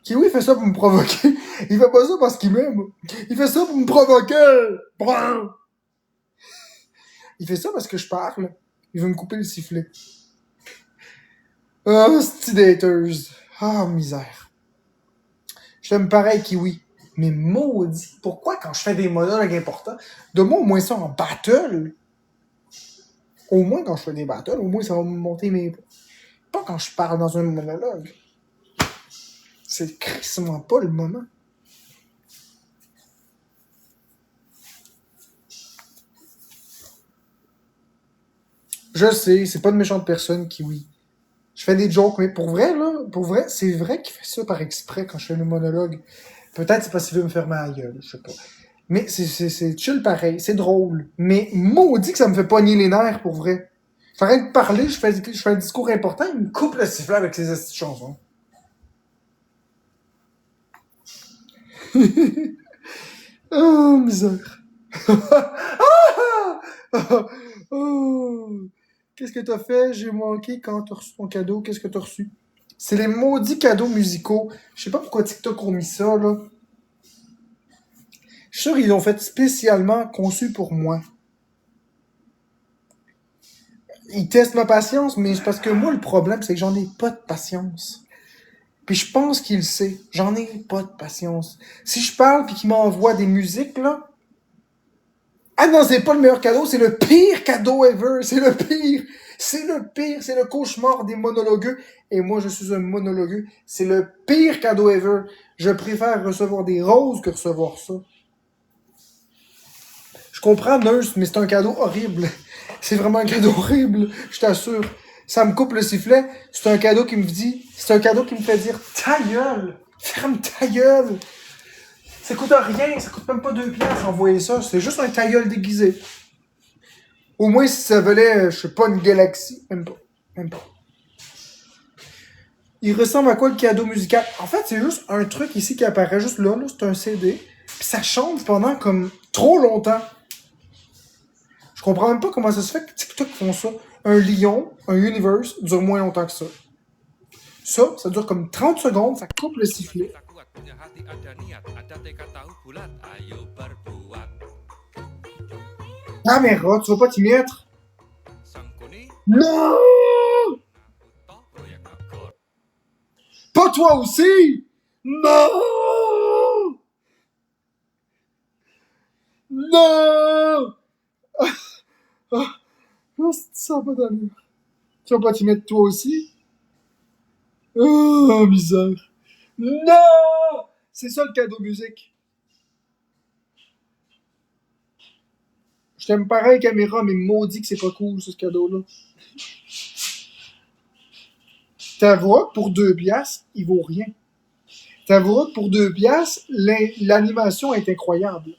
Kiwi fait ça pour me provoquer. Il fait pas ça parce qu'il m'aime. Il fait ça pour me provoquer. Brum. Il fait ça parce que je parle. Il veut me couper le sifflet. Oh, c'est haters. Ah, oh, misère. Je t'aime pareil, Kiwi. Mais maudit, pourquoi quand je fais des monologues importants, de moi au moins ça en battle? Au moins quand je fais des battles, au moins ça va me monter mes... Pas quand je parle dans un monologue. C'est crissement pas le moment. Je sais, c'est pas de méchante personne, Kiwi. Je fais des jokes, mais pour vrai, là, pour vrai, c'est vrai qu'il fait ça par exprès quand je fais le monologue. Peut-être c'est parce qu'il veut me faire ma gueule, je sais pas. Mais c'est chill pareil, c'est drôle. Mais maudit que ça me fait pogner les nerfs, pour vrai. J'arrête de parler, je fais un discours important, il me coupe le sifflet avec ses petites chansons. Oh, misère. Oh. Qu'est-ce que t'as fait? J'ai manqué quand t'as reçu ton cadeau. Qu'est-ce que t'as reçu? C'est les maudits cadeaux musicaux. Je sais pas pourquoi TikTok ont mis ça, là. Je suis sûr qu'ils l'ont fait spécialement conçu pour moi. Ils testent ma patience, mais c'est parce que moi, le problème, c'est que j'en ai pas de patience. Puis je pense qu'il le sait. J'en ai pas de patience. Si je parle puis qu'il m'envoie des musiques, là... Ah non, c'est pas le meilleur cadeau, c'est le pire cadeau ever. C'est le pire. C'est le pire. C'est le cauchemar des monologueux. Et moi, je suis un monologueux. C'est le pire cadeau ever. Je préfère recevoir des roses que recevoir ça. Je comprends, Nurse, mais c'est un cadeau horrible. C'est vraiment un cadeau horrible, je t'assure. Ça me coupe le sifflet. C'est un cadeau qui me dit... C'est un cadeau qui me fait dire « Ta gueule! Ferme ta gueule! » Ça coûte rien, ça coûte même pas 2 piastres envoyer ça. C'est juste un ta gueule déguisé. Au moins, si ça valait, je sais pas, une galaxie. Même pas. Même pas. Il ressemble à quoi le cadeau musical? En fait, c'est juste un truc ici qui apparaît juste là. C'est un CD. Puis ça chante pendant comme trop longtemps. Je comprends même pas comment ça se fait que TikTok font ça. Un lion, un universe, dure moins longtemps que ça. Ça dure comme 30 secondes, ça coupe le sifflet. Caméra, tu vas pas t'y mettre? Non! Pas toi aussi! Non! Non! Oh, ça va pas d'allure. Tu vas pas t'y mettre toi aussi? Oh, misère. Non! C'est ça le cadeau musique. Je t'aime pareil, caméra, mais maudit que c'est pas cool, ce cadeau-là. T'avoueras que pour 2 piastres, il vaut rien. T'avoueras que pour 2 piastres, l'animation est incroyable.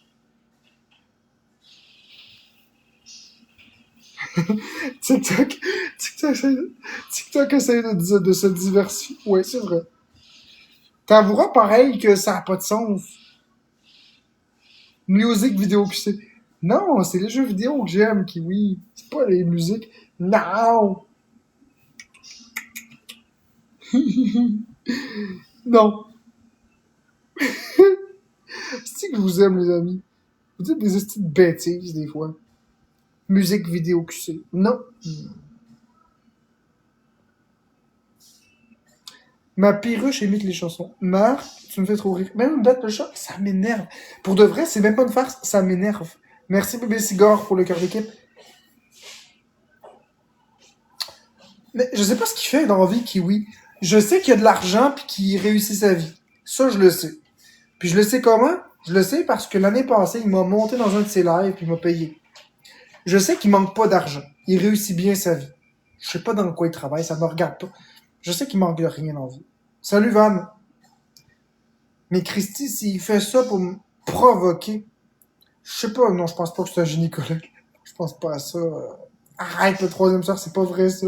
TikTok, TikTok, TikTok essaie de se diversifier. Ouais, c'est vrai. T'avoueras pareil que ça n'a pas de sens. Musique vidéo QC. Non, c'est les jeux vidéo que j'aime, Kiwi. C'est pas les musiques. Non! Non. C'est que je vous aime, les amis. Vous dites des petites bêtises, des fois. Musique vidéo QC. Non. Ma perruche imite les chansons. Marc, tu me fais trop rire. Même battre le chat, ça m'énerve. Pour de vrai, c'est même pas une farce, ça m'énerve. Merci bébé Cigare pour le cœur d'équipe. Mais je sais pas ce qu'il fait dans la vie, Kiwi. Je sais qu'il y a de l'argent puis qu'il réussit sa vie. Ça, je le sais. Puis je le sais comment? Je le sais parce que l'année passée, il m'a monté dans un de ses lives puis il m'a payé. Je sais qu'il manque pas d'argent. Il réussit bien sa vie. Je sais pas dans quoi il travaille, ça me regarde pas. Je sais qu'il manque de rien en vie. Salut Van. Mais Christy, s'il fait ça pour me provoquer, je sais pas, non, je pense pas que c'est un gynécologue. Je pense pas à ça. Arrête, le troisième soir, c'est pas vrai ça.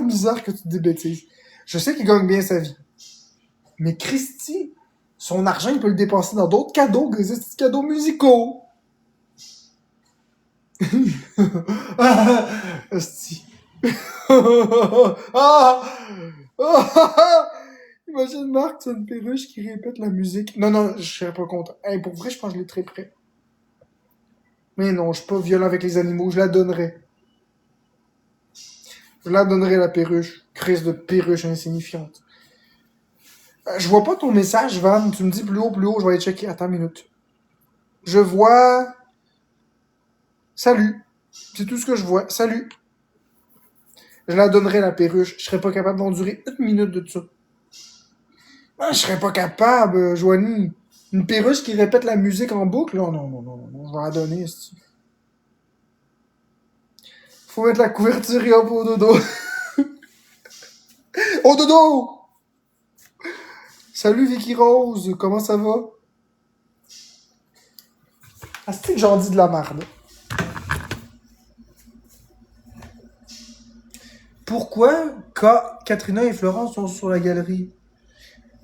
Bizarre que tu te dis bêtises. Je sais qu'il gagne bien sa vie. Mais Christy, son argent, il peut le dépenser dans d'autres cadeaux, que des petits cadeaux musicaux. Hostie. Ah! Imagine Marc, tu as une perruche qui répète la musique. Non, non, je serais pas content. Hey, pour vrai, je pense que je l'ai très près. Mais non, je suis pas violent avec les animaux, je la donnerais. Je la donnerais, la perruche. Crise de perruche insignifiante. Je vois pas ton message, Van. Tu me dis plus haut, je vais aller checker. Attends une minute. Je vois... Salut. C'est tout ce que je vois. Salut. Je la donnerais, la perruche. Je serais pas capable d'endurer une minute de ça. Ah, je serais pas capable, Joanie. Une perruche qui répète la musique en boucle? Non, non, non, non, non. Je vais la donner, c'est... Faut mettre la couverture et hop au dodo. Au dodo! Salut Vicky Rose, comment ça va? Ah, c'est que j'en dis de la merde. Pourquoi Katrina et Florence sont sur la galerie?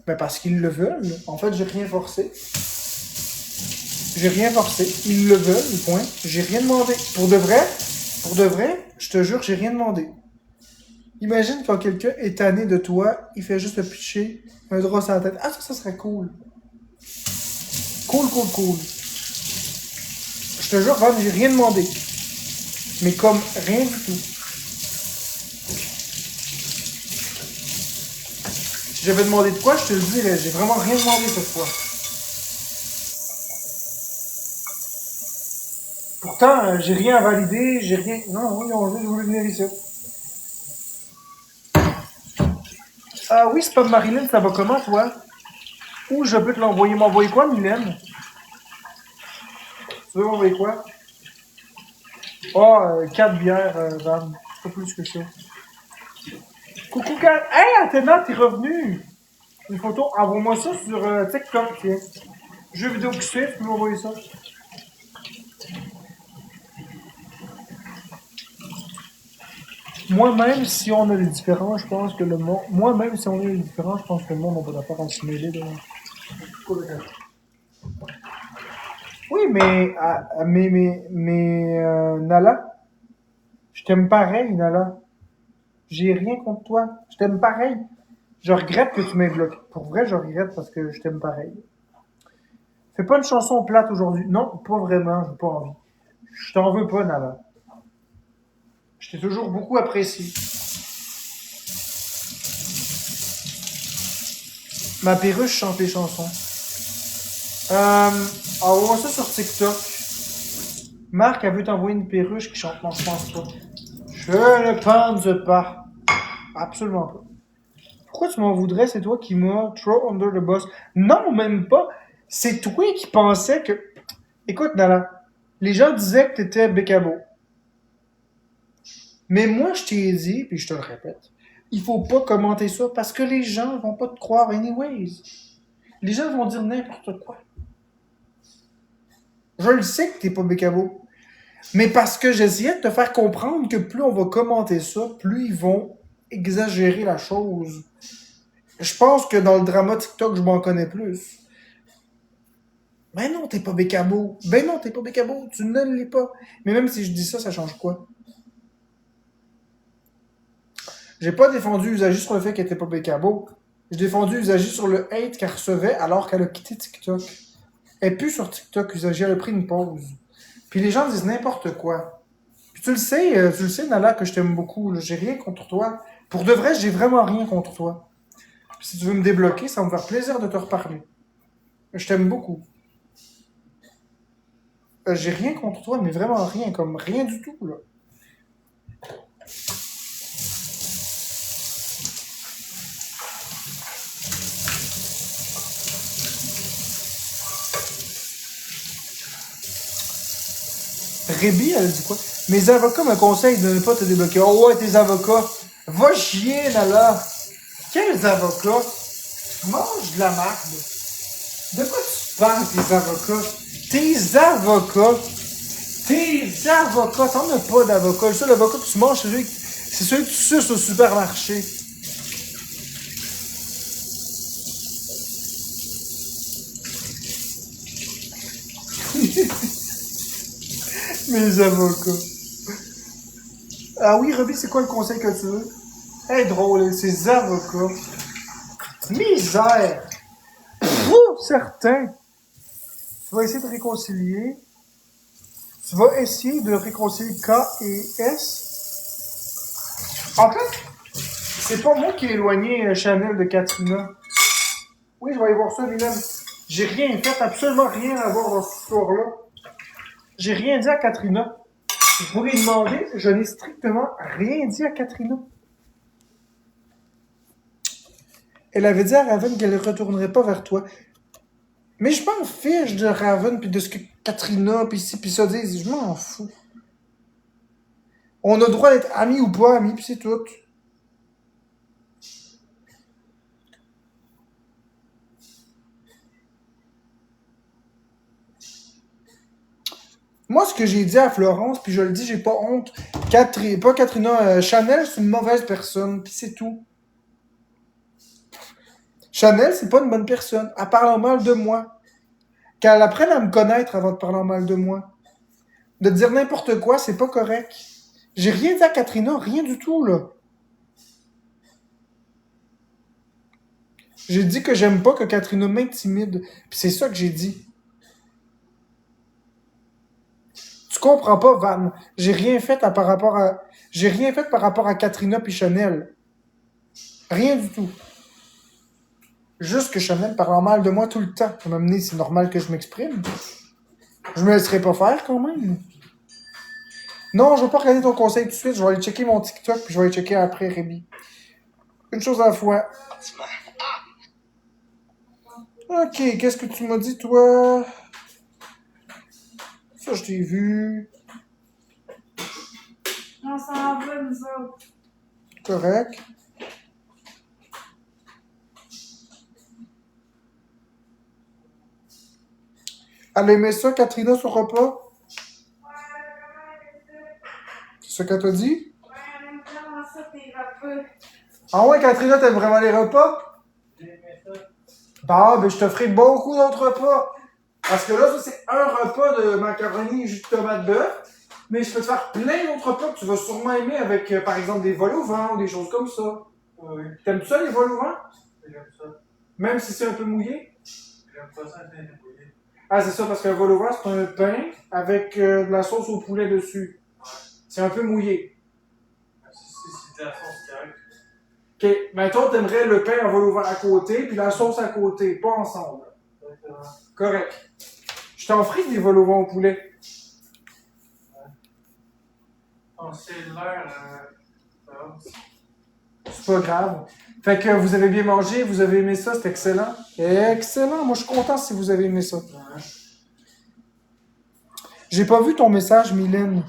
Ben parce qu'ils le veulent. En fait, j'ai rien forcé. J'ai rien forcé. Ils le veulent, point. J'ai rien demandé. Pour de vrai, je te jure, j'ai rien demandé. Imagine quand quelqu'un est tanné de toi, il fait juste te pitcher un drap sur la tête. Ah, ça serait cool. Cool, cool, cool. Je te jure, Van, j'ai rien demandé. Mais comme rien du tout. Si j'avais demandé de quoi, je te le dirais. J'ai vraiment rien demandé cette fois. Pourtant, j'ai rien à valider, j'ai rien... Non, oui, on juste voulu venir ici. Ah oui, c'est pas Marilyn, ça va comment, toi? Ou je peux te l'envoyer. M'envoyer quoi, Mylène? Tu veux m'envoyer quoi? Oh, 4 bières, Van. Pas plus que ça. Coucou, Kat. Hey, Athéna, t'es revenu! Une photo, envoie-moi ça sur TikTok, tiens. Jeux vidéo qui suivent, tu peux m'envoyer ça. Moi-même, si on a des différences, je pense que le monde... Moi-même, si on a des différences, je pense que le monde n'a pas d'accord à se mêler de... Oui, mais Nala, je t'aime pareil, Nala. J'ai rien contre toi. Je t'aime pareil. Je regrette que tu m'aies bloqué. Pour vrai, je regrette parce que je t'aime pareil. Fais pas une chanson plate aujourd'hui. Non, pas vraiment, j'ai pas envie. Je t'en veux pas, Nala. Je t'ai toujours beaucoup apprécié. Ma perruche chante les chansons. Envoie ça sur TikTok. Marc, elle veut t'envoyer une perruche qui chante. Non, je pense pas. Je ne pense pas. Absolument pas. Pourquoi tu m'en voudrais? C'est toi qui m'as throw under the bus. Non, même pas. C'est toi qui pensais que... Écoute, Nala, les gens disaient que t'étais bécabo. Mais moi, je t'ai dit, puis je te le répète, il faut pas commenter ça parce que les gens vont pas te croire anyways. Les gens vont dire n'importe quoi. Je le sais que t'es pas bécabo. Mais parce que j'essayais de te faire comprendre que plus on va commenter ça, plus ils vont exagérer la chose. Je pense que dans le drama TikTok, je m'en connais plus. Ben non, t'es pas Bécamo. Ben non, t'es pas Bécamo. Tu ne l'es pas. Mais même si je dis ça, ça change quoi? J'ai pas défendu Usagi sur le fait qu'elle était pas Bécamo. J'ai défendu Usagi sur le hate qu'elle recevait alors qu'elle a quitté TikTok. Elle est plus sur TikTok, Usagi. Elle a pris une pause. Puis les gens disent n'importe quoi. Puis tu le sais, Nala, que je t'aime beaucoup. Là. J'ai rien contre toi. Pour de vrai, j'ai vraiment rien contre toi. Puis si tu veux me débloquer, ça va me faire plaisir de te reparler. Je t'aime beaucoup. J'ai rien contre toi, mais vraiment rien, comme rien du tout, là. Rébi, elle dit quoi? Mes avocats me conseillent de ne pas te débloquer. Oh ouais, tes avocats. Va chier, Nala. Quels avocats? Mange de la marde. De quoi tu parles, tes avocats? Tes avocats? Tes avocats? T'en as pas d'avocats. Le seul avocat que tu manges, c'est celui que tu suces au supermarché. Mes avocats. Ah oui, Ruby, c'est quoi le conseil que tu veux? Eh, drôle, ces avocats. Misère! Certain. Tu vas essayer de réconcilier. Tu vas essayer de réconcilier K et S. En fait, c'est pas moi qui ai éloigné Chanel de Katrina. Oui, je vais aller voir ça, Mylène. J'ai rien fait, absolument rien à voir dans cette histoire-là. J'ai rien dit à Katrina. Je pourrais demander, je n'ai strictement rien dit à Katrina. Elle avait dit à Raven qu'elle ne retournerait pas vers toi. Mais je m'en fiche de Raven puis de ce que Katrina puis ci puis ça disent. Je m'en fous. On a le droit d'être amis ou pas amis puis c'est tout. Moi, ce que j'ai dit à Florence, puis je le dis, j'ai pas honte. Pas Katrina, Chanel, c'est une mauvaise personne, puis c'est tout. Chanel, c'est pas une bonne personne. Elle parle en mal de moi. Qu'elle apprenne à me connaître avant de parler en mal de moi. De dire n'importe quoi, c'est pas correct. J'ai rien dit à Katrina, rien du tout, là. J'ai dit que j'aime pas que Katrina m'intimide. Puis c'est ça que j'ai dit. Tu comprends pas, Van. J'ai rien fait par rapport à Katrina puis Chanel. Rien du tout. Juste que Chanel parle en mal de moi tout le temps. À un moment donné, c'est normal que je m'exprime. Je me laisserai pas faire quand même. Non, je vais pas regarder ton conseil tout de suite. Je vais aller checker mon TikTok puis je vais aller checker après, Rémi. Une chose à la fois. Ok, qu'est-ce que tu m'as dit, toi? Ça, je t'ai vu. On s'en va, nous autres. Correct. Elle aimait ça, Katrina, son repas? C'est ce qu'elle t'a dit? Ouais, on aime vraiment ça, tes repas. Ah ouais, Katrina, t'aimes vraiment les repas? J'aimais ça. Bah, ben je te ferai beaucoup d'autres repas. Parce que là, ça, c'est un repas de macaroni et jus de tomate bœuf. Mais je peux te faire plein d'autres repas que tu vas sûrement aimer avec, par exemple, des vols au vent ou des choses comme ça. Oui, T'aimes ça, les vols au vent? j'aime ça. Même si c'est un peu mouillé? J'aime pas ça, c'est débrouillé. Ah, c'est ça, parce qu'un vol au vent, c'est un pain avec de la sauce au poulet dessus. Ouais. C'est un peu mouillé. Si c'est de la sauce correcte. Ok, mais toi, t'aimerais le pain en vol au vent à côté, puis la sauce à côté, pas ensemble. Exactement. Correct. Je t'en ferai des vols au vent au poulet. On sait l'heure, ça va. C'est pas grave. Fait que vous avez bien mangé, vous avez aimé ça, c'est excellent. Excellent, moi je suis content si vous avez aimé ça. Ouais. J'ai pas vu ton message, Mylène.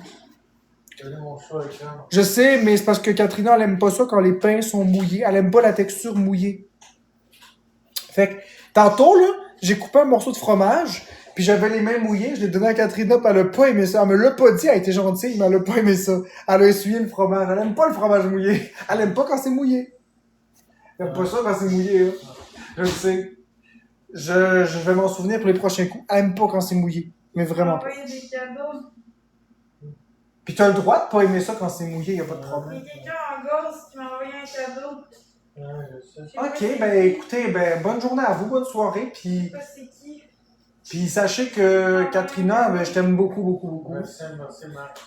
Regardez mon chat avec ça. Je sais, mais c'est parce que Katrina, elle aime pas ça quand les pains sont mouillés. Elle aime pas la texture mouillée. Fait que, tantôt, là, j'ai coupé un morceau de fromage, Puis j'avais les mains mouillées, je l'ai donné à Katrina, puis elle a pas aimé ça. Elle me l'a pas dit, elle était gentille, mais elle a pas aimé ça. Elle a essuyé le fromage. Elle aime pas le fromage mouillé. Elle aime pas quand c'est mouillé. Elle aime pas ça quand c'est mouillé, là. Je le sais. Je vais m'en souvenir pour les prochains coups. Elle aime pas quand c'est mouillé. Mais vraiment pas. Envoyer des cadeaux. Puis t'as le droit de pas aimer ça quand c'est mouillé, y a pas de Il y problème. a quelqu'un en gosse qui m'a envoyé un cadeau. Ouais, je sais. Je sais pas Ok, c'est ben qui. écoutez, ben bonne journée à vous, bonne soirée, Je sais puis pas c'est qui. sachez que Katrina, ben je t'aime beaucoup, beaucoup, beaucoup. Merci, merci, Marc.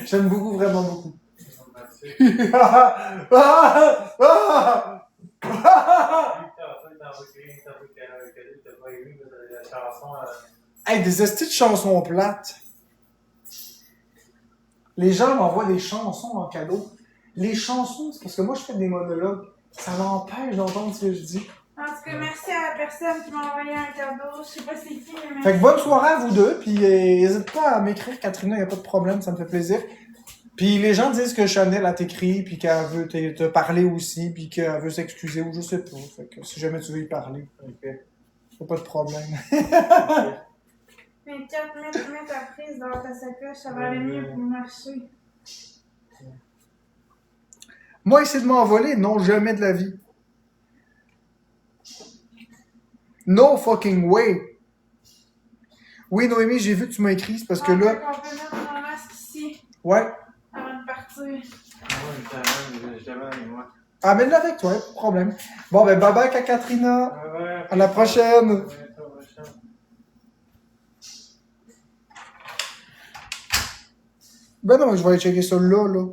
Je t'aime beaucoup, vraiment beaucoup. Merci. La chanson. Hey, des estis de chansons plates. Les gens m'envoient des chansons en cadeau. Les chansons, c'est parce que moi je fais des monologues. Ça m'empêche d'entendre ce que je dis. En tout cas, merci à la personne qui m'a envoyé un cadeau. Je sais pas c'est qui, mais Fait que bonne soirée à vous deux, puis n'hésite pas à m'écrire, Katrina, y a pas de problème, ça me fait plaisir. Puis les gens disent que Chanel a t'écrit, puis qu'elle veut te parler aussi, puis qu'elle veut s'excuser, ou je sais pas. Fait que si jamais tu veux y parler, y'a pas de problème. 24 mets ta prise dans ta sacoche, ça va aller mieux pour marcher. Moi, essayer de m'envoler, non, jamais de la vie. No fucking way. Oui, Noémie, j'ai vu que tu m'as écrit, c'est parce que là... On peut mettre mon masque ici Ouais. avant de partir. Je t'amène, moi. Amène-le avec toi, pas de problème. Bon, ben, bye bye, Katrina. À la prochaine. Ben non, je vais aller checker ça là.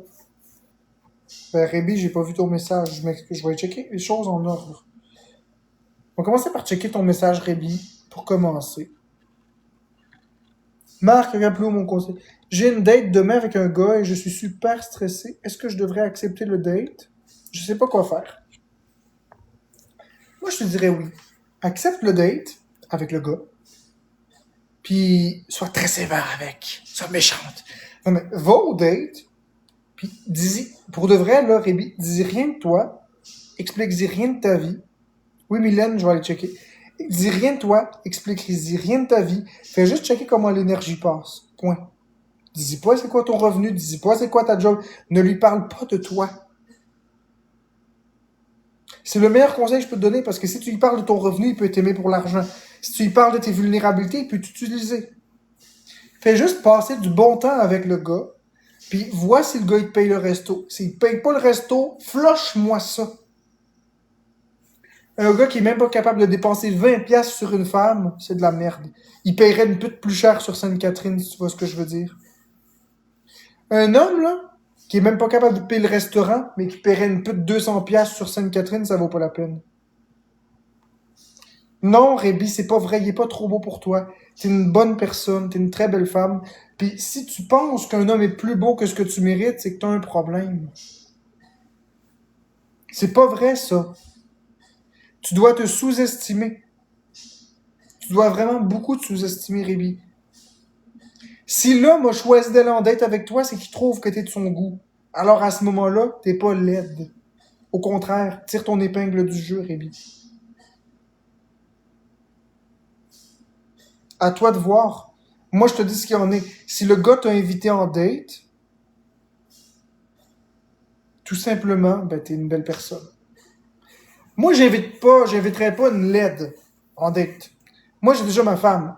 Ben, Rébi, j'ai pas vu ton message. Je m'excuse, je vais aller checker les choses en ordre. On va commencer par checker ton message, Rébi, pour commencer. Marc, rappelez-moi mon conseil. J'ai une date demain avec un gars et je suis super stressé. Est-ce que je devrais accepter le date? Je sais pas quoi faire. Moi, je te dirais oui. Accepte le date avec le gars. Puis, sois très sévère avec. Sois méchante. Non, mais va au date. Puis, dis-y. Pour de vrai, là, Rébi, dis rien de toi. Explique-y rien de ta vie. Oui, Mylène, je vais aller checker. Dis rien de toi. Explique-y rien de ta vie. Fais juste checker comment l'énergie passe. Point. Dis-y pas c'est quoi ton revenu. Dis-y pas c'est quoi ta job. Ne lui parle pas de toi. C'est le meilleur conseil que je peux te donner parce que si tu lui parles de ton revenu, il peut t'aimer pour l'argent. Si tu lui parles de tes vulnérabilités, il peut t'utiliser. Fais juste passer du bon temps avec le gars, puis vois si le gars il te paye le resto. S'il paye pas le resto, flush-moi ça. Un gars qui est même pas capable de dépenser 20$ sur une femme, c'est de la merde. Il paierait une pute plus cher sur Sainte-Catherine, si tu vois ce que je veux dire. Un homme, là, qui est même pas capable de payer le restaurant, mais qui paierait une pute 200$ sur Sainte-Catherine, ça vaut pas la peine. Non, Rébi, c'est pas vrai, il est pas trop beau pour toi. T'es une bonne personne, t'es une très belle femme. Puis si tu penses qu'un homme est plus beau que ce que tu mérites, c'est que t'as un problème. C'est pas vrai, ça. Tu dois te sous-estimer. Tu dois vraiment beaucoup te sous-estimer, Rébi. Si l'homme a choisi d'aller en date avec toi, c'est qu'il trouve que t'es de son goût. Alors à ce moment-là, t'es pas laide. Au contraire, tire ton épingle du jeu, Rébi. À toi de voir. Moi, je te dis ce qu'il y en est. Si le gars t'a invité en date, tout simplement, ben, t'es une belle personne. Moi, j'inviterais pas une laide en date. Moi, j'ai déjà ma femme.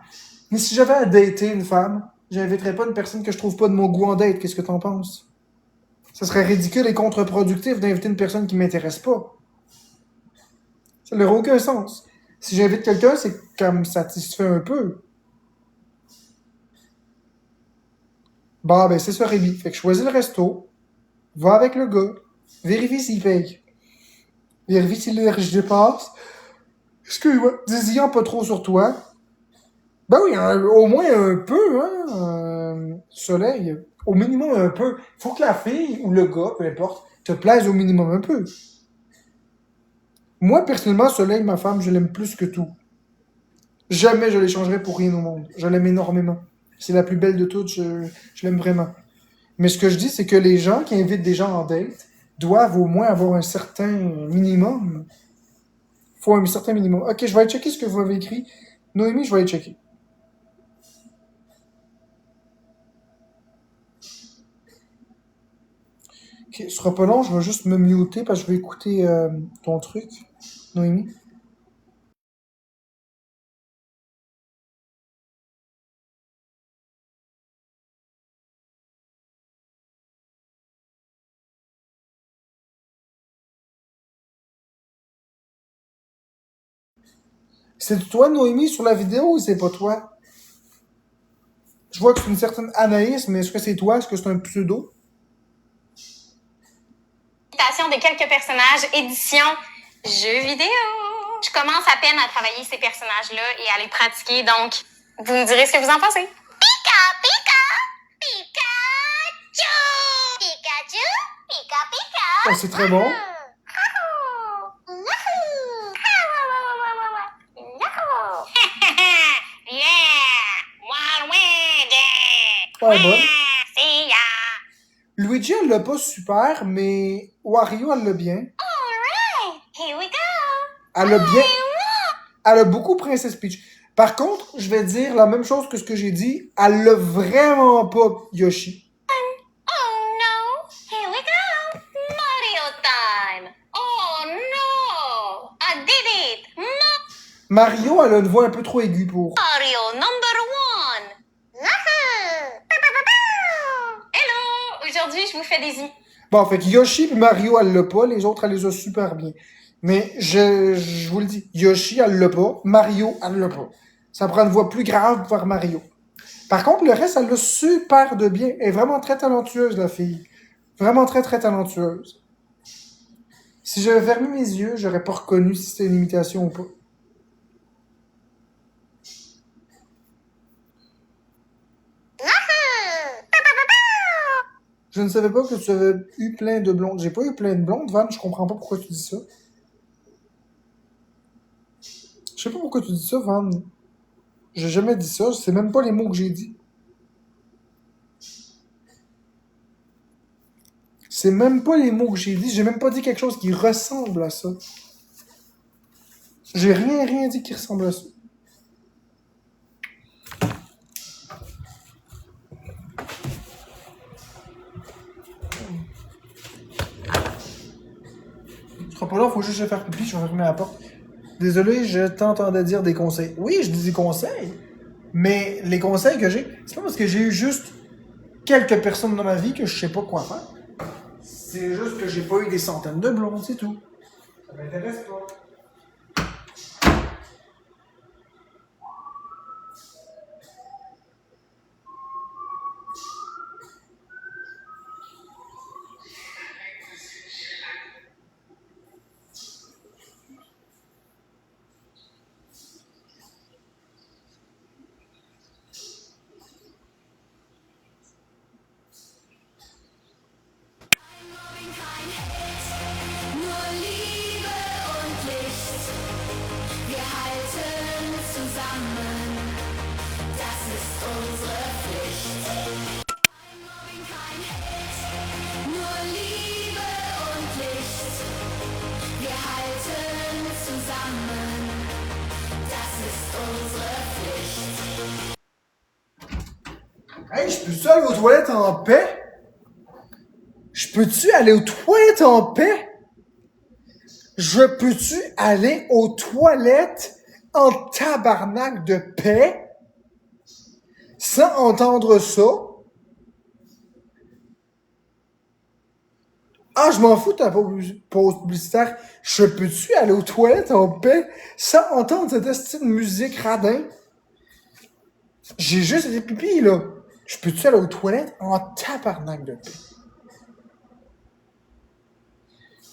Mais si j'avais à dater une femme, j'inviterais pas une personne que je trouve pas de mon goût en date. Qu'est-ce que t'en penses? Ça serait ridicule et contre-productif d'inviter une personne qui m'intéresse pas. Ça n'aurait aucun sens. Si j'invite quelqu'un, c'est que ça me satisfait un peu. Bah, ben, c'est ça, Rémi. Fait que choisis le resto, va avec le gars, vérifie s'il paye. Vérifie si l'énergie dépasse. Excuse-moi, dis-y pas trop sur toi. Ben oui, au moins un peu, hein, soleil. Au minimum un peu. Faut que la fille ou le gars, peu importe, te plaise au minimum un peu. Moi, personnellement, Soleil, ma femme, je l'aime plus que tout. Jamais je l'échangerai pour rien au monde. Je l'aime énormément. C'est la plus belle de toutes, je l'aime vraiment. Mais ce que je dis, c'est que les gens qui invitent des gens en date doivent au moins avoir un certain minimum. Faut un certain minimum. Ok, je vais aller checker ce que vous avez écrit. Noémie, je vais aller checker. Ok, ce sera pas long, je vais juste me muter parce que je vais écouter ton truc, Noémie. C'est toi, Noémie, sur la vidéo ou c'est pas toi? Je vois que c'est une certaine Anaïs, mais est-ce que c'est toi? Est-ce que c'est un pseudo? De quelques personnages, édition, jeux vidéo. Je commence à peine à travailler ces personnages-là et à les pratiquer, donc vous me direz ce que vous en pensez. Pika, pika, Pikachu! Pikachu, pika, pika. Oh, c'est très bon. Ouais, bonne. Luigi, elle l'a pas super, mais Wario, elle l'a bien. Here we go. Elle a bien. Elle a beaucoup Princess Peach. Par contre, je vais dire la même chose que ce que j'ai dit. Elle l'a vraiment pas Yoshi. Oh no! Here we go! Mario time! Oh no! I did it! Mario, elle a une voix un peu trop aiguë pour. Mario number one! Hello! Aujourd'hui, je vous fais des images. Bon, fait que Yoshi et Mario, elle l'a pas. Les autres, elle les a super bien. Mais je vous le dis, Yoshi, elle l'a pas. Mario, elle l'a pas. Ça prend une voix plus grave pour faire Mario. Par contre, le reste, elle l'a super de bien. Elle est vraiment très talentueuse, la fille. Vraiment très, très talentueuse. Si j'avais fermé mes yeux, j'aurais pas reconnu si c'était une imitation ou pas. Je ne savais pas que tu avais eu plein de blondes. J'ai pas eu plein de blondes, Van. Je comprends pas pourquoi tu dis ça. Je sais pas pourquoi tu dis ça, Van. J'ai jamais dit ça. C'est même pas les mots que j'ai dit. C'est même pas les mots que j'ai dit. J'ai même pas dit quelque chose qui ressemble à ça. J'ai rien dit qui ressemble à ça. Tu seras pas là, faut juste que je fasse pipi, je vais fermer la porte. Désolé, je t'entendais dire des conseils. Oui, je dis des conseils. Mais les conseils que j'ai, c'est pas parce que j'ai eu juste quelques personnes dans ma vie que je sais pas quoi faire. C'est juste que j'ai pas eu des centaines de blondes, c'est tout. Ça m'intéresse pas. Nur Liebe und Licht, wir halten zusammen, das ist unsere Pflicht. Kein Mobbing, kein Hate, nur Liebe und Licht, wir halten zusammen, das ist unsere Pflicht. Hey, je peux-tu aller aux toilettes en paix? Je peux-tu aller aux toilettes en paix? Je peux-tu aller aux toilettes en tabarnak de paix? Sans entendre ça? Ah, je m'en fous de ta pause publicitaire. Je peux-tu aller aux toilettes en paix sans entendre cette petite musique radin? J'ai juste été pipi, là. Je peux-tu aller aux toilettes en tabarnak de paix?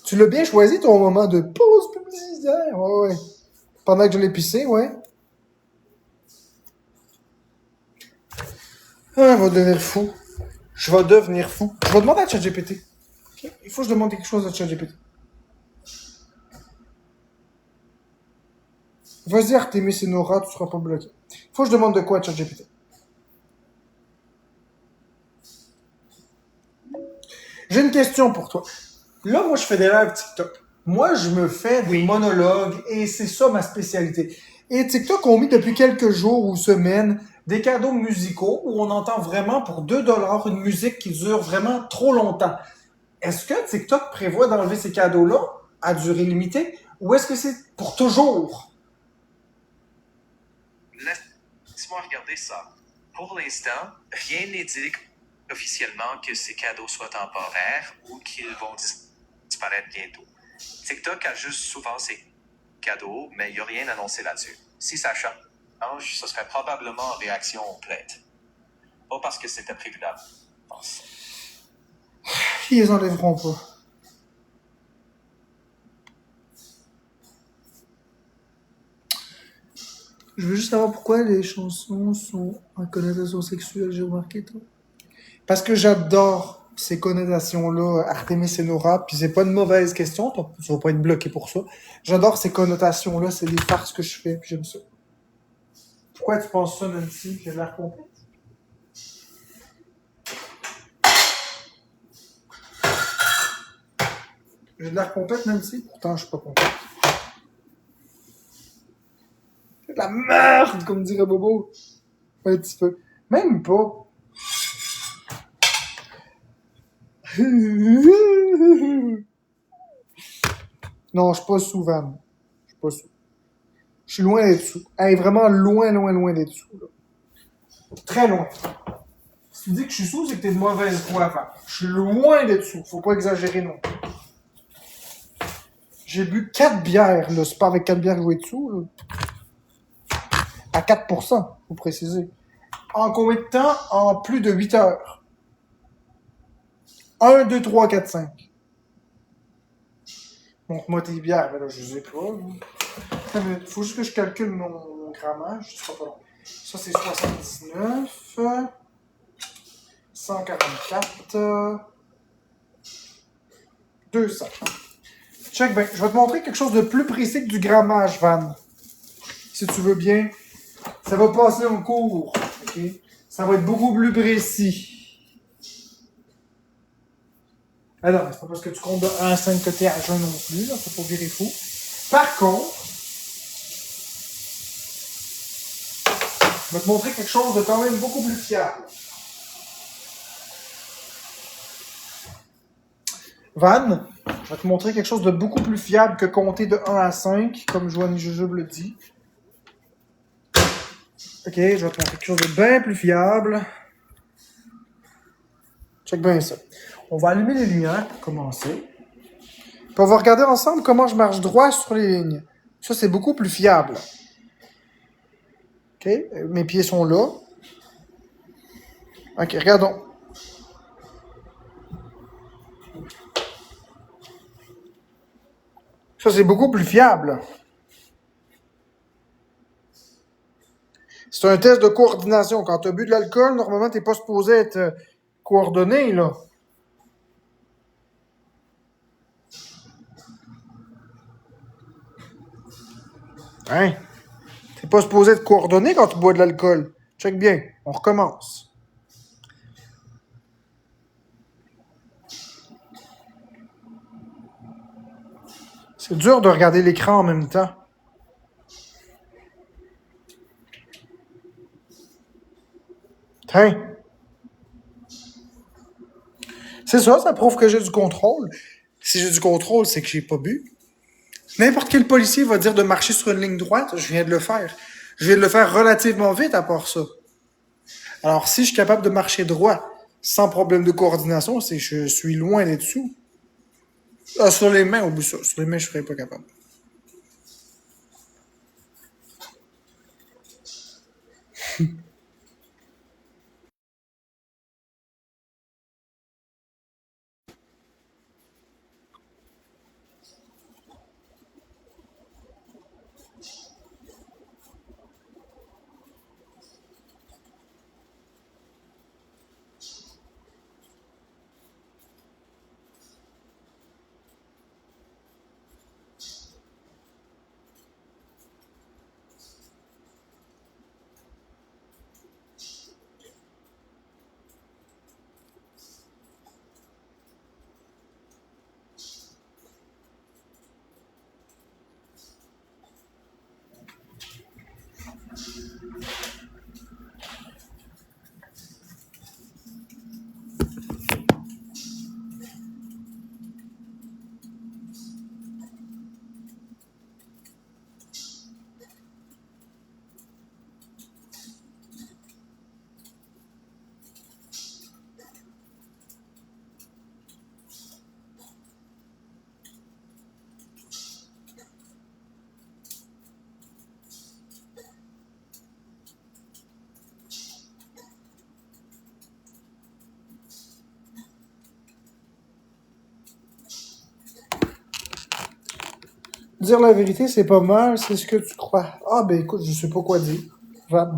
Tu l'as bien choisi ton moment de pause publicitaire, ouais. Pendant que je l'ai pissé, ouais. Ah, je vais devenir fou. Je vais devenir fou. Je vais demander à ChatGPT. Okay? Il faut que je demande quelque chose à ChatGPT. Vas-y, Artemis et Nora, tu seras pas bloqué. Il faut que je demande de quoi à ChatGPT. J'ai une question pour toi. Là, moi, je fais des lives TikTok. Moi, je me fais des monologues et c'est ça ma spécialité. Et TikTok ont mis depuis quelques jours ou semaines des cadeaux musicaux où on entend vraiment pour 2$ une musique qui dure vraiment trop longtemps. Est-ce que TikTok prévoit d'enlever ces cadeaux-là à durée limitée ou est-ce que c'est pour toujours? Laisse-moi regarder ça. Pour l'instant, rien n'indique officiellement que ces cadeaux soient temporaires ou qu'ils vont disparaître bientôt. TikTok ajuste souvent ses cadeaux, mais il n'y a rien annoncé là-dessus. Si ça change, ce serait probablement en réaction aux plaintes. Pas parce que c'était prévu d'avance. Ils les enlèveront pas. Je veux juste savoir pourquoi les chansons sont en connotation sexuelle, j'ai remarqué, toi. Parce que j'adore ces connotations-là, Artemis et Nora, puis c'est pas une mauvaise question, tu vas pas être bloqué pour ça. J'adore ces connotations-là, c'est des farces que je fais, puis j'aime ça. Pourquoi tu penses ça, Nancy? J'ai l'air complète? J'ai l'air complète, Nancy? Pourtant, je suis pas complète. C'est de la merde, comme dirait Bobo. Un petit peu. Même pas. Non, je suis pas sous, Van. Je suis pas sous. Je suis loin d'être sous. Hey, vraiment loin, loin, loin d'être sous. Là. Très loin. Si tu dis que je suis sous, c'est que t'es de mauvaise foi, Van. Je suis loin d'être sous. Faut pas exagérer, non. J'ai bu 4 bières, là. C'est pas avec 4 bières que je vais être sous, là. À 4%, faut préciser. En combien de temps? En plus de 8 heures. 1, 2, 3, 4, 5. Montre-moi tes bières. Mais là, je les ai pas. Il faut juste que je calcule mon grammage. Ce sera pas long. Ça, c'est 79. 144. 200. Check bien. Je vais te montrer quelque chose de plus précis que du grammage, Van. Si tu veux bien. Ça va passer en cours. OK? Ça va être beaucoup plus précis. Alors, c'est pas parce que tu comptes de 1 à 5 que t'es à jeun non plus, là, faut pas virer fou. Par contre, je vais te montrer quelque chose de quand même beaucoup plus fiable. Van, je vais te montrer quelque chose de beaucoup plus fiable que compter de 1 à 5, comme Joanne Jujube le dit. Ok, je vais te montrer quelque chose de bien plus fiable. Check bien ça. On va allumer les lumières pour commencer. Puis on va regarder ensemble comment je marche droit sur les lignes. Ça, c'est beaucoup plus fiable. OK? Mes pieds sont là. OK, regardons. Ça, c'est beaucoup plus fiable. C'est un test de coordination. Quand tu as bu de l'alcool, normalement, tu n'es pas supposé être coordonné, là. Hein? T'es pas supposé être coordonné quand tu bois de l'alcool. Check bien. On recommence. C'est dur de regarder l'écran en même temps. Hein? C'est ça, ça prouve que j'ai du contrôle. Si j'ai du contrôle, c'est que j'ai pas bu. N'importe quel policier va dire de marcher sur une ligne droite. Je viens de le faire. Je viens de le faire relativement vite à part ça. Alors, si je suis capable de marcher droit sans problème de coordination, c'est que je suis loin d'être sous. Ah, sur les mains, au bout de ça. Sur les mains, je serais pas capable. Dire la vérité, c'est pas mal, c'est ce que tu crois. Ah, ben écoute, je sais pas quoi dire. Va.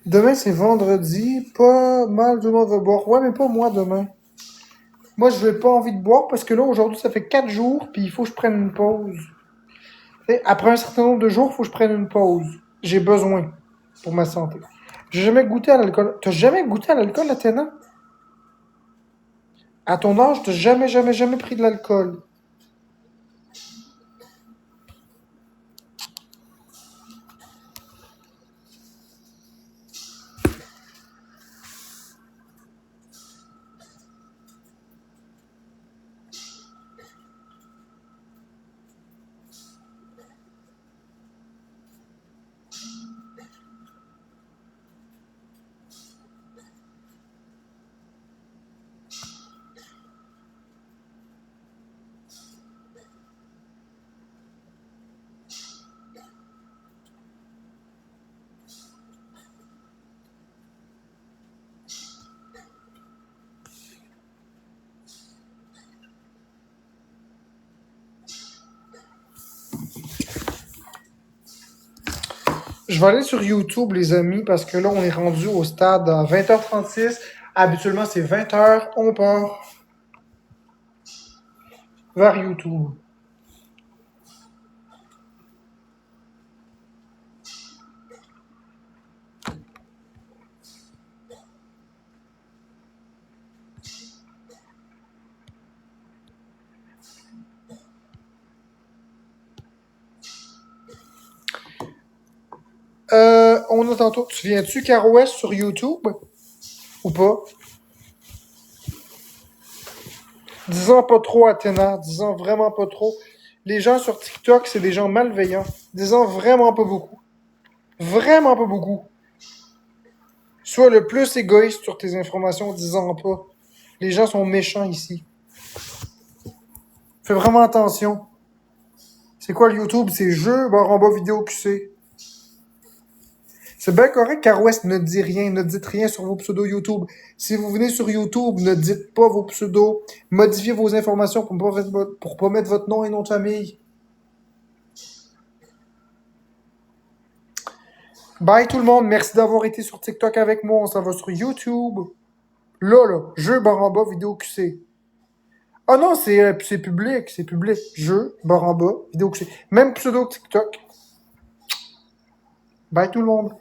Demain, c'est vendredi. Pas mal, tout le monde va boire. Ouais, mais pas moi demain. Moi, je n'ai pas envie de boire parce que là, aujourd'hui, ça fait 4 jours, puis il faut que je prenne une pause. Et après un certain nombre de jours, il faut que je prenne une pause. J'ai besoin pour ma santé. J'ai jamais goûté à l'alcool. T'as jamais goûté à l'alcool, Athéna? À ton âge, t'as jamais pris de l'alcool. Je vais aller sur YouTube, les amis, parce que là, on est rendu au stade à 20h36. Habituellement, c'est 20h. On part vers YouTube. On a tantôt. Tu viens-tu, Caro West, sur YouTube? Ou pas? Disons pas trop, Athéna. Disons vraiment pas trop. Les gens sur TikTok, c'est des gens malveillants. Disons vraiment pas beaucoup. Vraiment pas beaucoup. Sois le plus égoïste sur tes informations, disons pas. Les gens sont méchants ici. Fais vraiment attention. C'est quoi le YouTube? C'est jeu, barre en bas, vidéo QC. C'est bien correct qu'Ar West ne dit rien, ne dites rien sur vos pseudos YouTube. Si vous venez sur YouTube, ne dites pas vos pseudos. Modifiez vos informations pour pas mettre votre nom et nom de famille. Bye tout le monde, merci d'avoir été sur TikTok avec moi. On s'en va sur YouTube. Là, jeu, barre en bas, vidéo QC. Ah non, c'est public, c'est public. Jeu, barre en bas, vidéo QC. Même pseudo TikTok. Bye tout le monde.